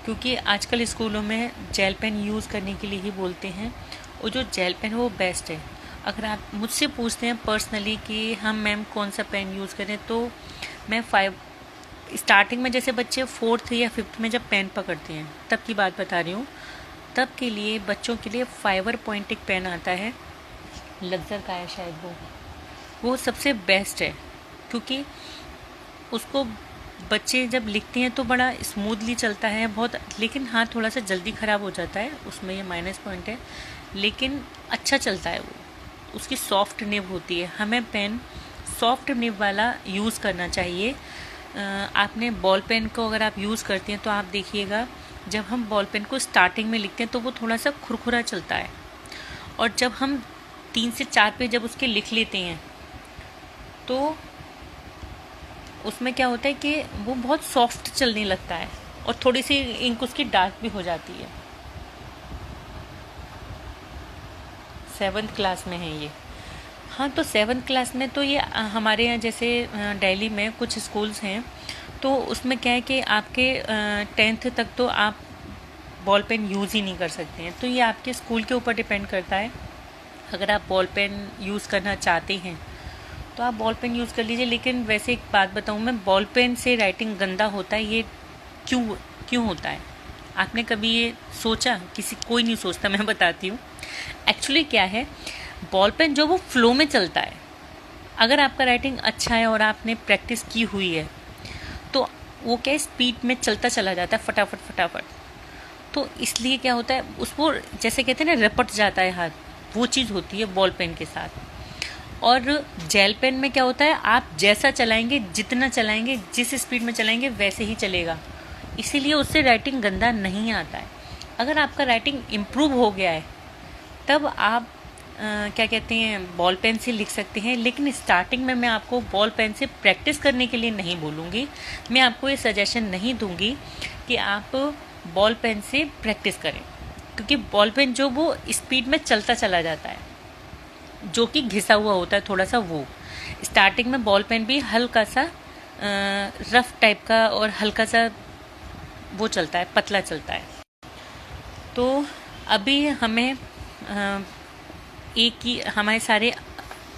क्योंकि आजकल स्कूलों में जेल पेन यूज़ करने के लिए ही बोलते हैं, और जो जेल पेन है वो बेस्ट है। अगर आप मुझसे पूछते हैं पर्सनली कि हम मैम कौन सा पेन यूज़ करें, तो मैं स्टार्टिंग में जैसे बच्चे 4th या 5th में जब पेन पकड़ते हैं तब की बात बता रही हूँ, तब के लिए बच्चों के लिए फाइबर पॉइंटिक पेन आता है, लग्जर का है शायद, वो सबसे बेस्ट है। क्योंकि उसको बच्चे जब लिखते हैं तो बड़ा स्मूथली चलता है बहुत, लेकिन हाँ थोड़ा सा जल्दी ख़राब हो जाता है, उसमें ये माइनस पॉइंट है, लेकिन अच्छा चलता है वो, उसकी सॉफ्ट निब होती है। हमें पेन सॉफ्ट निब वाला यूज़ करना चाहिए। आपने बॉल पेन को अगर आप यूज़ करते हैं तो आप देखिएगा जब हम बॉल पेन को स्टार्टिंग में लिखते हैं तो वो थोड़ा सा खुरखुरा चलता है, और जब हम 3 से 4 पेज जब उसके लिख लेते हैं तो उसमें क्या होता है कि वो बहुत सॉफ्ट चलने लगता है, और थोड़ी सी इंक उसकी डार्क भी हो जाती है। 7th क्लास में है ये। हाँ, तो 7th क्लास में तो ये हमारे यहाँ जैसे दिल्ली में कुछ स्कूल्स हैं, तो उसमें क्या है कि आपके 10th तक तो आप बॉल पेन यूज़ ही नहीं कर सकते हैं। तो ये आपके स्कूल के ऊपर डिपेंड करता है अगर आप बॉल पेन यूज़ करना चाहते हैं तो आप बॉल पेन यूज़ कर लीजिए। लेकिन वैसे एक बात बताऊँ मैं, बॉल पेन से राइटिंग गंदा होता है, ये क्यों क्यों होता है? आपने कभी ये सोचा? कोई नहीं सोचता, मैं बताती हूँ। एक्चुअली क्या है, बॉल पेन जो वो फ्लो में चलता है। अगर आपका राइटिंग अच्छा है और आपने प्रैक्टिस की हुई है तो वो क्या स्पीड में चलता चला जाता है, फटाफट फटाफट। तो इसलिए क्या होता है, उसको जैसे कहते हैं ना, रपट जाता है हाथ, वो चीज़ होती है बॉल पेन के साथ। और जेल पेन में क्या होता है, आप जैसा चलाएंगे, जितना चलाएंगे, जिस स्पीड में चलाएंगे वैसे ही चलेगा, इसीलिए उससे राइटिंग गंदा नहीं आता है। अगर आपका राइटिंग इम्प्रूव हो गया है तब आप क्या कहते हैं, बॉल पेन से लिख सकते हैं। लेकिन स्टार्टिंग में मैं आपको बॉल पेन से प्रैक्टिस करने के लिए नहीं बोलूँगी। मैं आपको ये सजेशन नहीं दूंगी कि आप बॉल पेन से प्रैक्टिस करें, क्योंकि बॉल पेन जो वो स्पीड में चलता चला जाता है, जो कि घिसा हुआ होता है थोड़ा सा। वो स्टार्टिंग में बॉल पेन भी हल्का सा रफ टाइप का और हल्का सा वो चलता है, पतला चलता है। तो अभी हमें एक ही हमारे सारे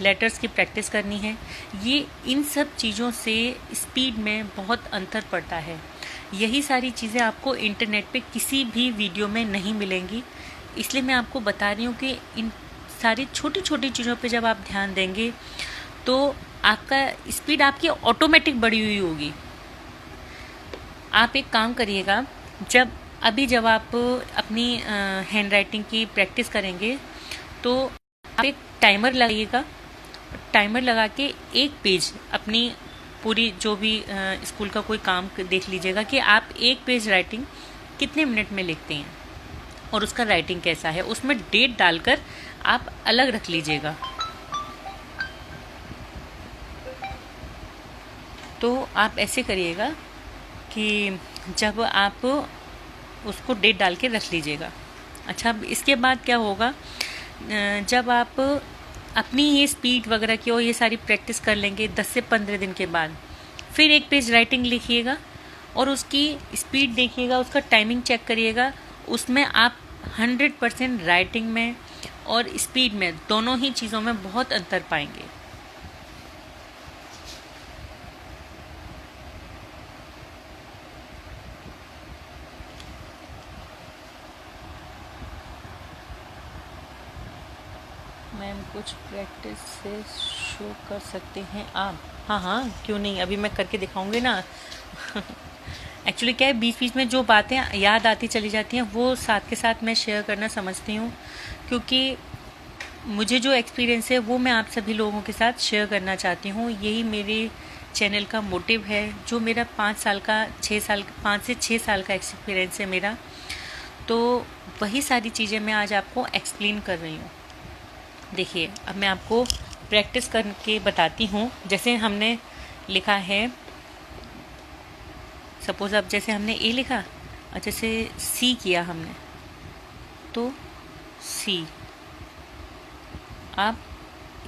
लेटर्स की प्रैक्टिस करनी है। ये इन सब चीज़ों से स्पीड में बहुत अंतर पड़ता है। यही सारी चीज़ें आपको इंटरनेट पे किसी भी वीडियो में नहीं मिलेंगी, इसलिए मैं आपको बता रही हूँ कि इन सारी छोटी छोटी चीज़ों पे जब आप ध्यान देंगे तो आपका स्पीड आपकी ऑटोमेटिक बढ़ी हुई होगी। आप एक काम करिएगा, जब आप अपनी हैंड राइटिंग की प्रैक्टिस करेंगे तो आप एक टाइमर लगाइएगा। टाइमर लगा के एक पेज अपनी पूरी जो भी स्कूल का कोई काम देख लीजिएगा कि आप एक पेज राइटिंग कितने मिनट में लिखते हैं और उसका राइटिंग कैसा है। उसमें डेट डालकर आप अलग रख लीजिएगा। तो आप ऐसे करिएगा कि जब आप उसको डेट डाल के रख लीजिएगा। अच्छा, अब इसके बाद क्या होगा, जब आप अपनी ये स्पीड वगैरह की और ये सारी प्रैक्टिस कर लेंगे 10 से 15 दिन के बाद, फिर एक पेज राइटिंग लिखिएगा और उसकी स्पीड देखिएगा, उसका टाइमिंग चेक करिएगा। उसमें आप 100% राइटिंग में और स्पीड में, दोनों ही चीज़ों में बहुत अंतर पाएंगे। मैम कुछ प्रैक्टिस से शो कर सकते हैं आप? हाँ हाँ, क्यों नहीं, अभी मैं करके दिखाऊंगी ना। एक्चुअली क्या है, बीच बीच में जो बातें याद आती चली जाती हैं वो साथ के साथ मैं शेयर करना समझती हूँ, क्योंकि मुझे जो एक्सपीरियंस है वो मैं आप सभी लोगों के साथ शेयर करना चाहती हूँ। यही मेरे चैनल का मोटिव है। जो मेरा 5 से 6 साल का एक्सपीरियंस है मेरा, तो वही सारी चीज़ें मैं आज आपको एक्सप्लेन कर रही हूँ। देखिए, अब मैं आपको प्रैक्टिस करके बताती हूँ। जैसे हमने लिखा है, सपोज अब जैसे हमने ए लिखा और जैसे सी किया हमने, तो सी। आप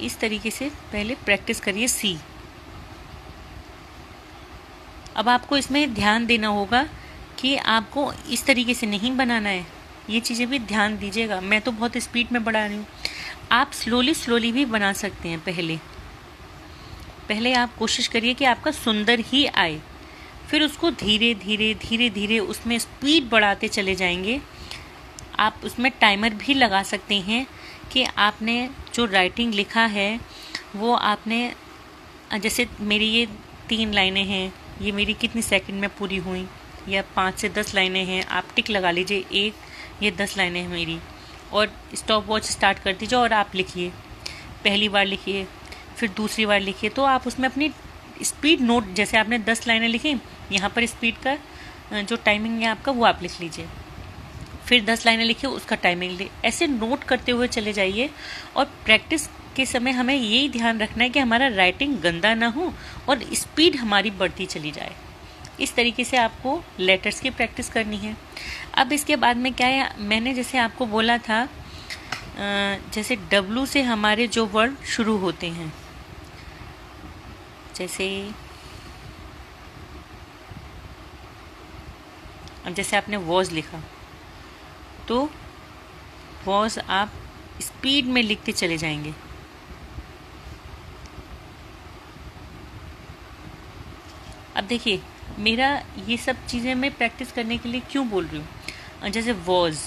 इस तरीके से पहले प्रैक्टिस करिए सी। अब आपको इसमें ध्यान देना होगा कि आपको इस तरीके से नहीं बनाना है। ये चीज़ें भी ध्यान दीजिएगा। मैं तो बहुत स्पीड में बढ़ा रही हूँ, आप स्लोली भी बना सकते हैं। पहले आप कोशिश करिए कि आपका सुंदर ही आए, फिर उसको धीरे धीरे उसमें स्पीड बढ़ाते चले जाएंगे। आप उसमें टाइमर भी लगा सकते हैं कि आपने जो राइटिंग लिखा है वो आपने, जैसे मेरी ये 3 लाइनें हैं, ये मेरी कितनी सेकंड में पूरी हुई, या 5 से 10 लाइनें हैं, आप टिक लगा लीजिए। ये 10 लाइनें हैं मेरी, और स्टॉप वॉच स्टार्ट कर दीजिए और आप लिखिए। पहली बार लिखिए, फिर दूसरी बार लिखिए, तो आप उसमें अपनी स्पीड नोट, जैसे आपने 10 लाइनें लिखी, यहाँ पर स्पीड का जो टाइमिंग है आपका वो आप लिख लीजिए। फिर 10 लाइनें लिखिए, उसका टाइमिंग ले, ऐसे नोट करते हुए चले जाइए। और प्रैक्टिस के समय हमें यही ध्यान रखना है कि हमारा राइटिंग गंदा ना हो और स्पीड हमारी बढ़ती चली जाए। इस तरीके से आपको लेटर्स की प्रैक्टिस करनी है। अब इसके बाद में क्या है, मैंने जैसे आपको बोला था, जैसे W से हमारे जो वर्ड शुरू होते हैं, जैसे अब जैसे आपने वॉज लिखा, तो वॉज आप स्पीड में लिखते चले जाएंगे। अब देखिए, मेरा ये सब चीज़ें मैं प्रैक्टिस करने के लिए क्यों बोल रही हूँ। जैसे वॉज,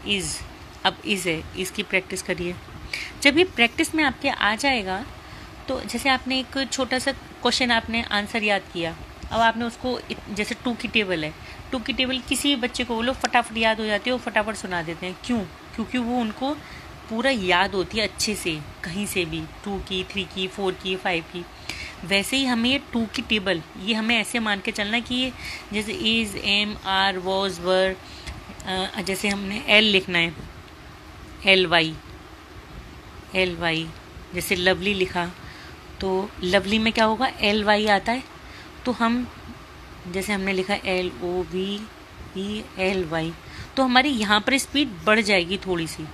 इज़, अब इज़ है, इज़ की प्रैक्टिस करिए। जब ये प्रैक्टिस में आपके आ जाएगा, तो जैसे आपने एक छोटा सा क्वेश्चन आपने आंसर याद किया, अब आपने उसको जैसे 2 की टेबल है, 2 की टेबल किसी बच्चे को वो लोग फटाफट याद हो जाती है, वो फटाफट सुना देते हैं। क्यों? क्योंकि वो उनको पूरा याद होती है अच्छे से, कहीं से भी 2 की, 3 की, 4 की, 5 की। वैसे ही हमें ये 2 की टेबल, ये हमें ऐसे मान के चलना है कि ये जैसे इज़, एम, आर, वॉज, वर, जैसे हमने एल लिखना है, LY, जैसे लवली लिखा, तो लवली में क्या होगा, LY आता है। तो हम जैसे हमने लिखा LOVELY, तो हमारी यहाँ पर स्पीड बढ़ जाएगी थोड़ी सी।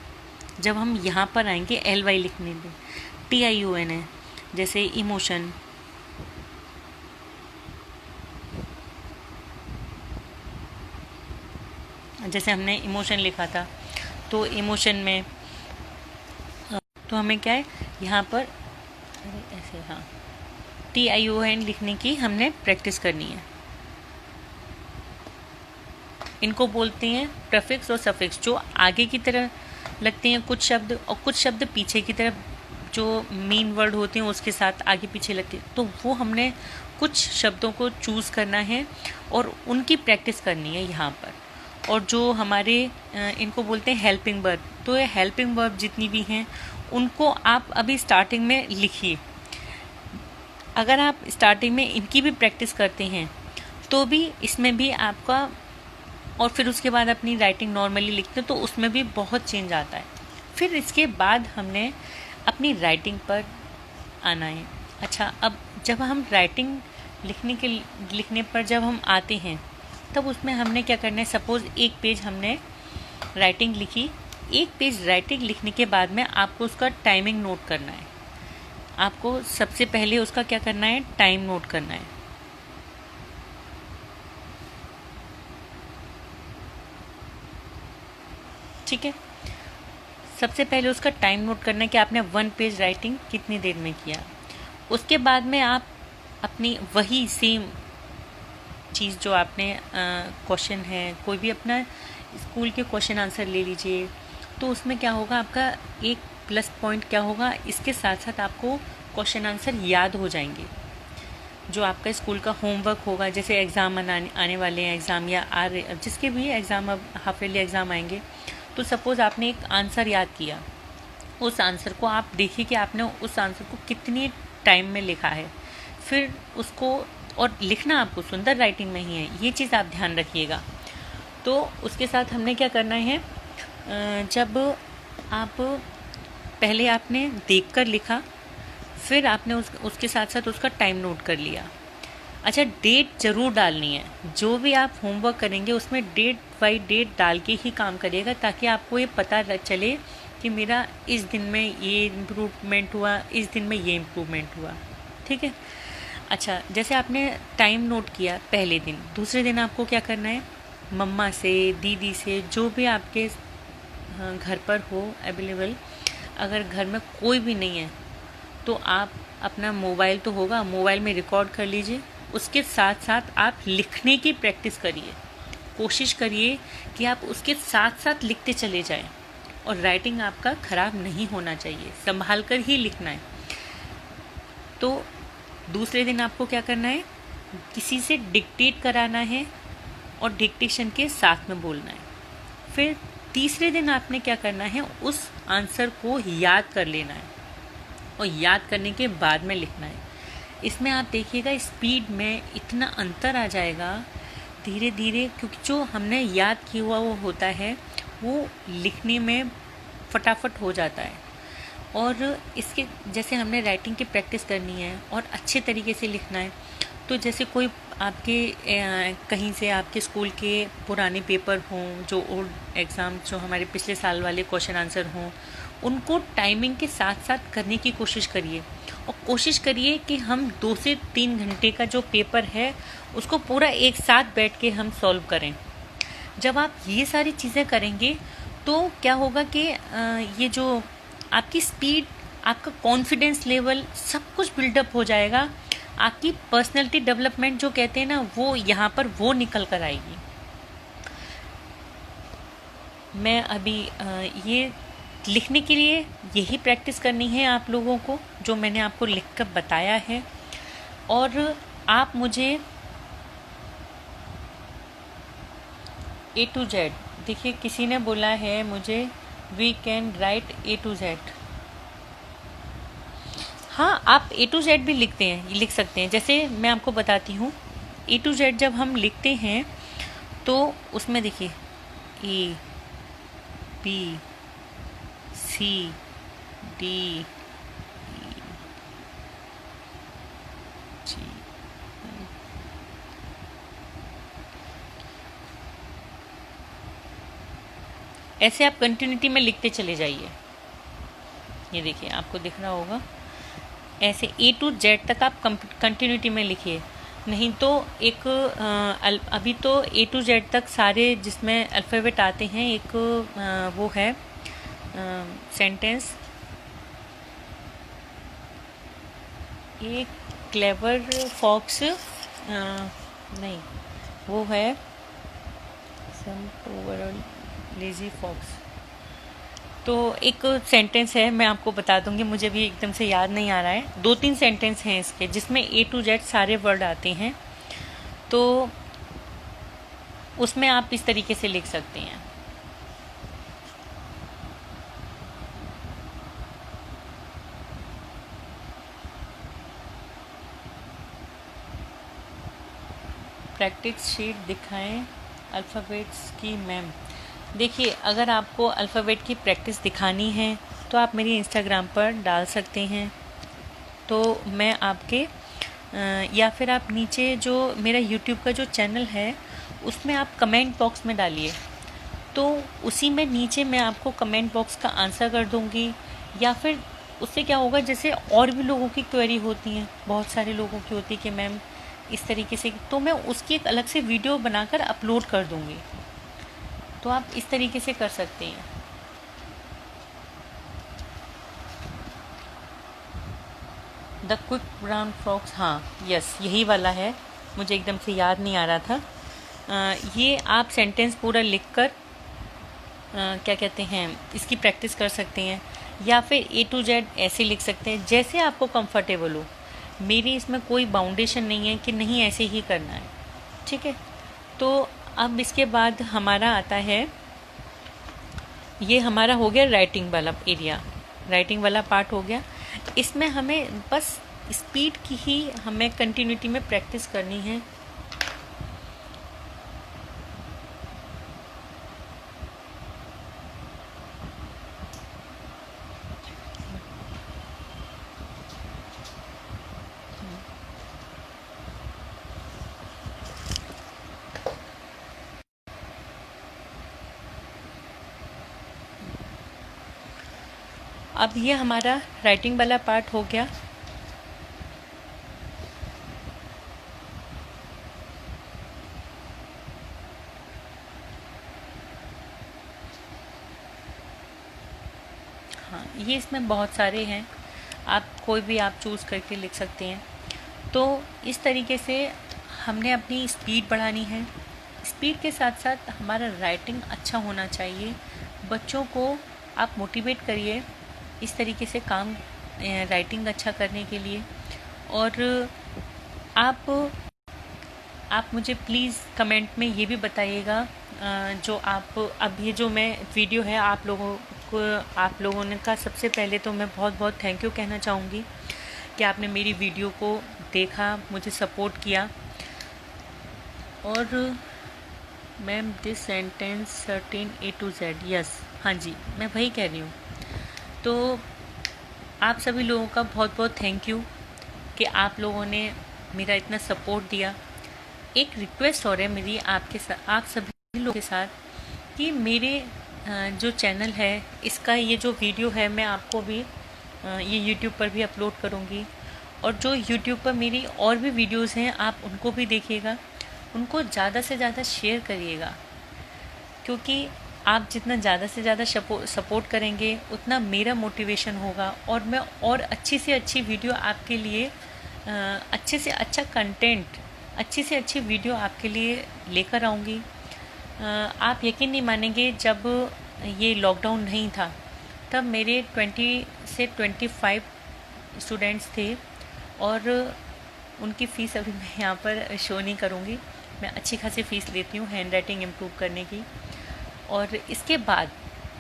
जब हम यहाँ पर आएंगे LY लिखने में, TION है, जैसे इमोशन, जैसे हमने इमोशन लिखा था, तो इमोशन में तो हमें क्या है यहाँ पर, ऐसे, हाँ, TION लिखने की हमने प्रैक्टिस करनी है। इनको बोलते हैं प्रीफिक्स और सफिक्स, जो आगे की तरह लगते हैं कुछ शब्द, और कुछ शब्द पीछे की तरफ जो मेन वर्ड होते हैं उसके साथ आगे पीछे लगते हैं। तो वो हमने कुछ शब्दों को चूज़ करना है और उनकी प्रैक्टिस करनी है यहाँ पर। और जो हमारे इनको बोलते हैं हेल्पिंग वर्ब, तो ये हेल्पिंग वर्ब जितनी भी हैं उनको आप अभी स्टार्टिंग में लिखिए। अगर आप स्टार्टिंग में इनकी भी प्रैक्टिस करते हैं तो भी इसमें भी आपका, और फिर उसके बाद अपनी राइटिंग नॉर्मली लिखते हैं तो उसमें भी बहुत चेंज आता है। फिर इसके बाद हमने अपनी राइटिंग पर आना है। अच्छा, अब जब हम राइटिंग लिखने पर जब हम आते हैं तब उसमें हमने क्या करना है। सपोज़ एक पेज हमने राइटिंग लिखी, एक पेज राइटिंग लिखने के बाद में आपको उसका टाइमिंग नोट करना है। आपको सबसे पहले उसका क्या करना है, टाइम नोट करना है। ठीक है, सबसे पहले उसका टाइम नोट करना है कि आपने 1 पेज राइटिंग कितनी देर में किया। उसके बाद में आप अपनी वही सेम चीज़ जो आपने क्वेश्चन है, कोई भी अपना स्कूल के क्वेश्चन आंसर ले लीजिए, तो उसमें क्या होगा, आपका एक प्लस पॉइंट क्या होगा, इसके साथ साथ आपको क्वेश्चन आंसर याद हो जाएंगे। जो आपका स्कूल का होमवर्क होगा, जैसे एग्ज़ाम आने वाले हैं, एग्ज़ाम या जिसके भी एग्ज़ाम, अब हाफ ईयरली एग्ज़ाम आएंगे, तो सपोज़ आपने एक आंसर याद किया, उस आंसर को आप देखिए कि आपने उस आंसर को कितने टाइम में लिखा है। फिर उसको, और लिखना आपको सुंदर राइटिंग में ही है, ये चीज़ आप ध्यान रखिएगा। तो उसके साथ हमने क्या करना है, जब आप पहले आपने देखकर लिखा, फिर आपने उसके साथ साथ उसका टाइम नोट कर लिया। अच्छा, डेट ज़रूर डालनी है। जो भी आप होमवर्क करेंगे उसमें डेट बाई डेट डाल के ही काम करिएगा, ताकि आपको ये पता चले कि मेरा इस दिन में ये इम्प्रूवमेंट हुआ, इस दिन में ये इम्प्रूवमेंट हुआ। ठीक है। अच्छा, जैसे आपने टाइम नोट किया पहले दिन, दूसरे दिन आपको क्या करना है, मम्मा से, दीदी से, जो भी आपके घर पर हो अवेलेबल, अगर घर में कोई भी नहीं है तो आप अपना मोबाइल तो होगा, मोबाइल में रिकॉर्ड कर लीजिए। उसके साथ साथ आप लिखने की प्रैक्टिस करिए। कोशिश करिए कि आप उसके साथ साथ लिखते चले जाएं, और राइटिंग आपका ख़राब नहीं होना चाहिए, संभाल कर ही लिखना है। तो दूसरे दिन आपको क्या करना है, किसी से डिक्टेट कराना है और डिक्टेशन के साथ में बोलना है। फिर तीसरे दिन आपने क्या करना है, उस आंसर को याद कर लेना है और याद करने के बाद में लिखना है। इसमें आप देखिएगा स्पीड में इतना अंतर आ जाएगा धीरे धीरे, क्योंकि जो हमने याद किया हुआ वो होता है वो लिखने में फटाफट हो जाता है। और इसके जैसे हमने राइटिंग की प्रैक्टिस करनी है और अच्छे तरीके से लिखना है, तो जैसे कोई आपके कहीं से आपके स्कूल के पुराने पेपर हों, जो ओल्ड एग्ज़ाम, जो हमारे पिछले साल वाले क्वेश्चन आंसर हों, उनको टाइमिंग के साथ साथ करने की कोशिश करिए। और कोशिश करिए कि हम 2 से 3 घंटे का जो पेपर है उसको पूरा एक साथ बैठ के हम सॉल्व करें। जब आप ये सारी चीज़ें करेंगे तो क्या होगा कि ये जो आपकी स्पीड, आपका कॉन्फिडेंस लेवल सब कुछ बिल्डअप हो जाएगा। आपकी पर्सनैलिटी डेवलपमेंट जो कहते हैं ना, वो यहाँ पर वो निकल कर आएगी। मैं अभी ये लिखने के लिए यही प्रैक्टिस करनी है आप लोगों को, जो मैंने आपको लिख कर बताया है। और आप मुझे A to Z, देखिए किसी ने बोला है मुझे we can write A to Z। हाँ, आप A to Z भी लिख सकते हैं। जैसे मैं आपको बताती हूँ, A to Z जब हम लिखते हैं तो उसमें देखिए A B C D E G, ऐसे आप कंटिन्यूटी में लिखते चले जाइए। ये देखिए आपको दिख रहा होगा, ऐसे A to Z तक आप कंटिन्यूटी में लिखिए। नहीं तो एक अभी तो A to Z तक सारे जिसमें अल्फ़ाबेट आते हैं, एक वो है सेंटेंस, एक क्लेवर फॉक्स, नहीं वो है सम ओवरऑल लेजी फॉक्स। तो एक सेंटेंस है, मैं आपको बता दूंगी, मुझे भी एकदम से याद नहीं आ रहा है। 2-3 सेंटेंस हैं इसके जिसमें A to Z सारे वर्ड आते हैं, तो उसमें आप इस तरीके से लिख सकते हैं। प्रैक्टिस शीट दिखाएं अल्फ़ाबेट्स की मैम। देखिए, अगर आपको अल्फ़ाबेट की प्रैक्टिस दिखानी है तो आप मेरी इंस्टाग्राम पर डाल सकते हैं, तो मैं आपके या फिर आप नीचे जो मेरा यूट्यूब का जो चैनल है उसमें आप कमेंट बॉक्स में डालिए, तो उसी में नीचे मैं आपको कमेंट बॉक्स का आंसर कर दूंगी। या फिर उससे क्या होगा, जैसे और भी लोगों की क्वेरी होती हैं, बहुत सारे लोगों की होती है कि मैम इस तरीके से, तो मैं उसकी एक अलग से वीडियो बनाकर अपलोड कर दूंगी, तो आप इस तरीके से कर सकते हैं। द क्विक ब्राउन फ्रॉक्स, हाँ यस, यही वाला है, मुझे एकदम से याद नहीं आ रहा था। ये आप सेंटेंस पूरा लिखकर क्या कहते हैं, इसकी प्रैक्टिस कर सकते हैं। या फिर A to Z ऐसे लिख सकते हैं जैसे आपको कंफर्टेबल हो। मेरी इसमें कोई बाउंडेशन नहीं है कि नहीं ऐसे ही करना है, ठीक है। तो अब इसके बाद हमारा आता है, ये हमारा हो गया राइटिंग वाला एरिया, राइटिंग वाला पार्ट हो गया। इसमें हमें बस स्पीड की ही हमें कंटिन्यूटी में प्रैक्टिस करनी है। अब ये हमारा राइटिंग वाला पार्ट हो गया। हाँ, ये इसमें बहुत सारे हैं, आप कोई भी आप चूज़ करके लिख सकते हैं। तो इस तरीके से हमने अपनी स्पीड बढ़ानी है। स्पीड के साथ साथ हमारा राइटिंग अच्छा होना चाहिए। बच्चों को आप मोटिवेट करिए इस तरीके से काम राइटिंग अच्छा करने के लिए। और आप मुझे प्लीज़ कमेंट में ये भी बताइएगा, जो आप अब ये जो मैं वीडियो है आप लोगों ने का सबसे पहले तो मैं बहुत बहुत थैंक यू कहना चाहूँगी कि आपने मेरी वीडियो को देखा, मुझे सपोर्ट किया। और ma'am this sentence certain A to Z, yes, हाँ जी, मैं वही कह रही हूँ। तो आप सभी लोगों का बहुत बहुत थैंक यू कि आप लोगों ने मेरा इतना सपोर्ट दिया। एक रिक्वेस्ट और है मेरी आप सभी लोगों के साथ कि मेरे जो चैनल है इसका ये जो वीडियो है मैं आपको भी ये यूट्यूब पर भी अपलोड करूँगी। और जो यूट्यूब पर मेरी और भी वीडियोस हैं आप उनको भी देखिएगा, उनको ज़्यादा से ज़्यादा शेयर करिएगा, क्योंकि आप जितना ज़्यादा से ज़्यादा सपोर्ट करेंगे उतना मेरा मोटिवेशन होगा और मैं और अच्छी से अच्छी वीडियो आपके लिए अच्छे से अच्छा कंटेंट, अच्छी से अच्छी वीडियो आपके लिए लेकर आऊँगी। आप यकीन नहीं मानेंगे, जब ये लॉकडाउन नहीं था तब मेरे 20 से 25 स्टूडेंट्स थे और उनकी फ़ीस अभी मैं यहाँ पर शो नहीं करूँगी। मैं अच्छी खासी फ़ीस लेती हूँ हैंड राइटिंग इम्प्रूव करने की। और इसके बाद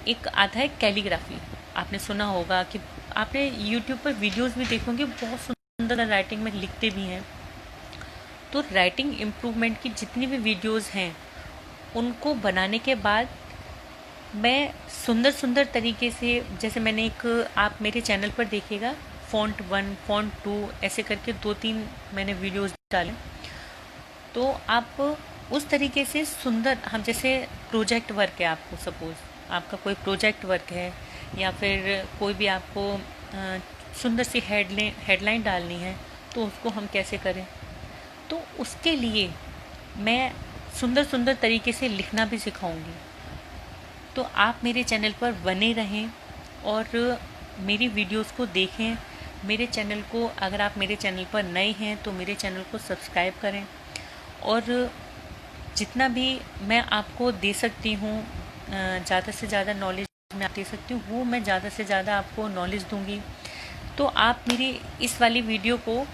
एक आता है कैलीग्राफी। आपने सुना होगा कि आपने यूट्यूब पर वीडियोस भी देखोगे, बहुत सुंदर राइटिंग में लिखते भी हैं। तो राइटिंग इम्प्रूवमेंट की जितनी भी वीडियोस हैं उनको बनाने के बाद मैं सुंदर सुंदर तरीके से, जैसे मैंने एक, आप मेरे चैनल पर देखिएगा, फ़ॉन्ट 1 फ़ॉन्ट 2 ऐसे करके 2-3 मैंने वीडियोस डाले। तो आप उस तरीके से सुंदर, हम जैसे प्रोजेक्ट वर्क है, आपको सपोज़ आपका कोई प्रोजेक्ट वर्क है या फिर कोई भी आपको सुंदर सी हेडलाइन डालनी है, तो उसको हम कैसे करें, तो उसके लिए मैं सुंदर सुंदर तरीके से लिखना भी सिखाऊंगी। तो आप मेरे चैनल पर बने रहें और मेरी वीडियोस को देखें। मेरे चैनल को, अगर आप मेरे चैनल पर नए हैं तो मेरे चैनल को सब्सक्राइब करें और जितना भी मैं आपको दे सकती हूँ, ज़्यादा से ज़्यादा नॉलेज मैं दे सकती हूँ, वो मैं ज़्यादा से ज़्यादा आपको नॉलेज दूँगी। तो आप मेरी इस वाली वीडियो को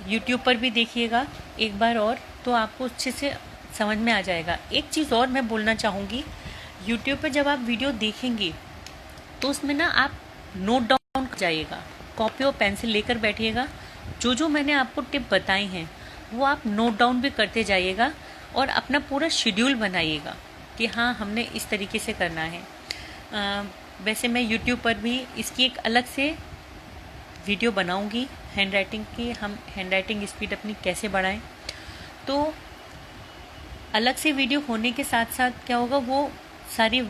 यूट्यूब पर भी देखिएगा एक बार और, तो आपको अच्छे से समझ में आ जाएगा। एक चीज़ और मैं बोलना चाहूँगी, यूट्यूब पर जब आप वीडियो देखेंगे तो उसमें ना आप नोट डाउन कर जाइएगा, कॉपी और पेंसिल लेकर बैठिएगा। जो जो मैंने आपको टिप बताई हैं वो आप नोट डाउन भी करते जाइएगा और अपना पूरा शेड्यूल बनाइएगा कि हाँ, हमने इस तरीके से करना है। वैसे मैं यूट्यूब पर भी इसकी एक अलग से वीडियो बनाऊंगी हैंड राइटिंग की, हम हैंड राइटिंग स्पीड अपनी कैसे बढ़ाएं। तो अलग से वीडियो होने के साथ साथ क्या होगा, वो सारी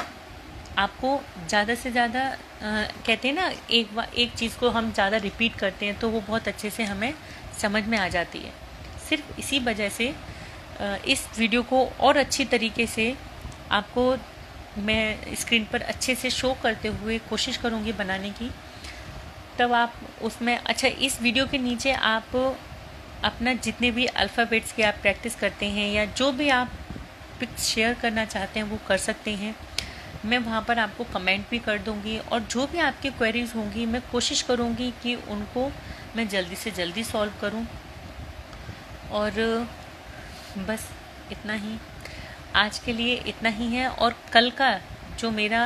आपको ज़्यादा से ज़्यादा, कहते हैं ना, एक चीज़ को हम ज़्यादा रिपीट करते हैं तो वो बहुत अच्छे से हमें समझ में आ जाती है। सिर्फ इसी वजह से इस वीडियो को और अच्छी तरीके से आपको मैं स्क्रीन पर अच्छे से शो करते हुए कोशिश करूँगी बनाने की। तब आप उसमें, अच्छा, इस वीडियो के नीचे आप अपना जितने भी अल्फ़ाबेट्स के आप प्रैक्टिस करते हैं या जो भी आप पिक्स शेयर करना चाहते हैं वो कर सकते हैं। मैं वहाँ पर आपको कमेंट भी कर दूँगी और जो भी आपकी क्वेरीज होंगी मैं कोशिश करूँगी कि उनको मैं जल्दी से जल्दी सॉल्व करूँ। और बस इतना ही, आज के लिए इतना ही है। और कल का जो मेरा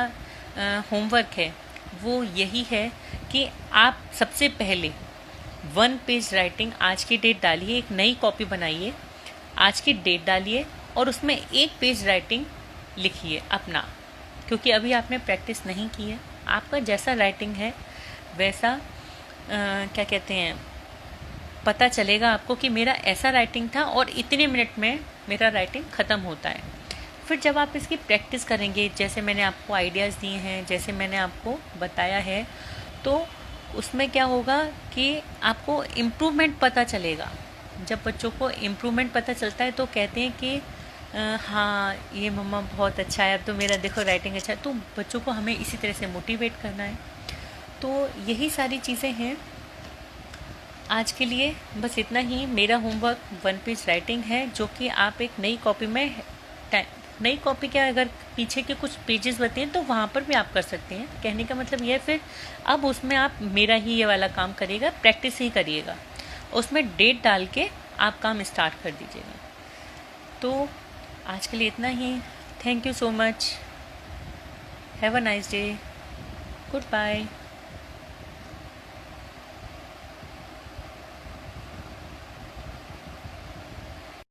होमवर्क है वो यही है कि आप सबसे पहले 1 पेज राइटिंग आज की डेट डालिए, एक नई कॉपी बनाइए, आज की डेट डालिए और उसमें 1 पेज राइटिंग लिखिए अपना, क्योंकि अभी आपने प्रैक्टिस नहीं की है। आपका जैसा राइटिंग है वैसा क्या कहते हैं, पता चलेगा आपको कि मेरा ऐसा राइटिंग था और इतने मिनट में मेरा राइटिंग ख़त्म होता है। फिर जब आप इसकी प्रैक्टिस करेंगे, जैसे मैंने आपको आइडियाज़ दिए हैं, जैसे मैंने आपको बताया है, तो उसमें क्या होगा कि आपको इम्प्रूवमेंट पता चलेगा। जब बच्चों को इम्प्रूवमेंट पता चलता है तो कहते हैं कि हाँ, ये मम्मा बहुत अच्छा है, अब तो मेरा देखो राइटिंग अच्छा है। तो बच्चों को हमें इसी तरह से मोटिवेट करना है। तो यही सारी चीज़ें हैं आज के लिए। बस इतना ही। मेरा होमवर्क 1 पेज राइटिंग है, जो कि आप एक नई कॉपी में, नई कॉपी के अगर पीछे के कुछ पेजेस बते हैं तो वहाँ पर भी आप कर सकते हैं। कहने का मतलब यह, फिर अब उसमें आप मेरा ही ये वाला काम करिएगा, प्रैक्टिस ही करिएगा, उसमें डेट डाल के आप काम स्टार्ट कर दीजिएगा। तो आज के लिए इतना ही। Thank you so much. Have a nice day. Good bye.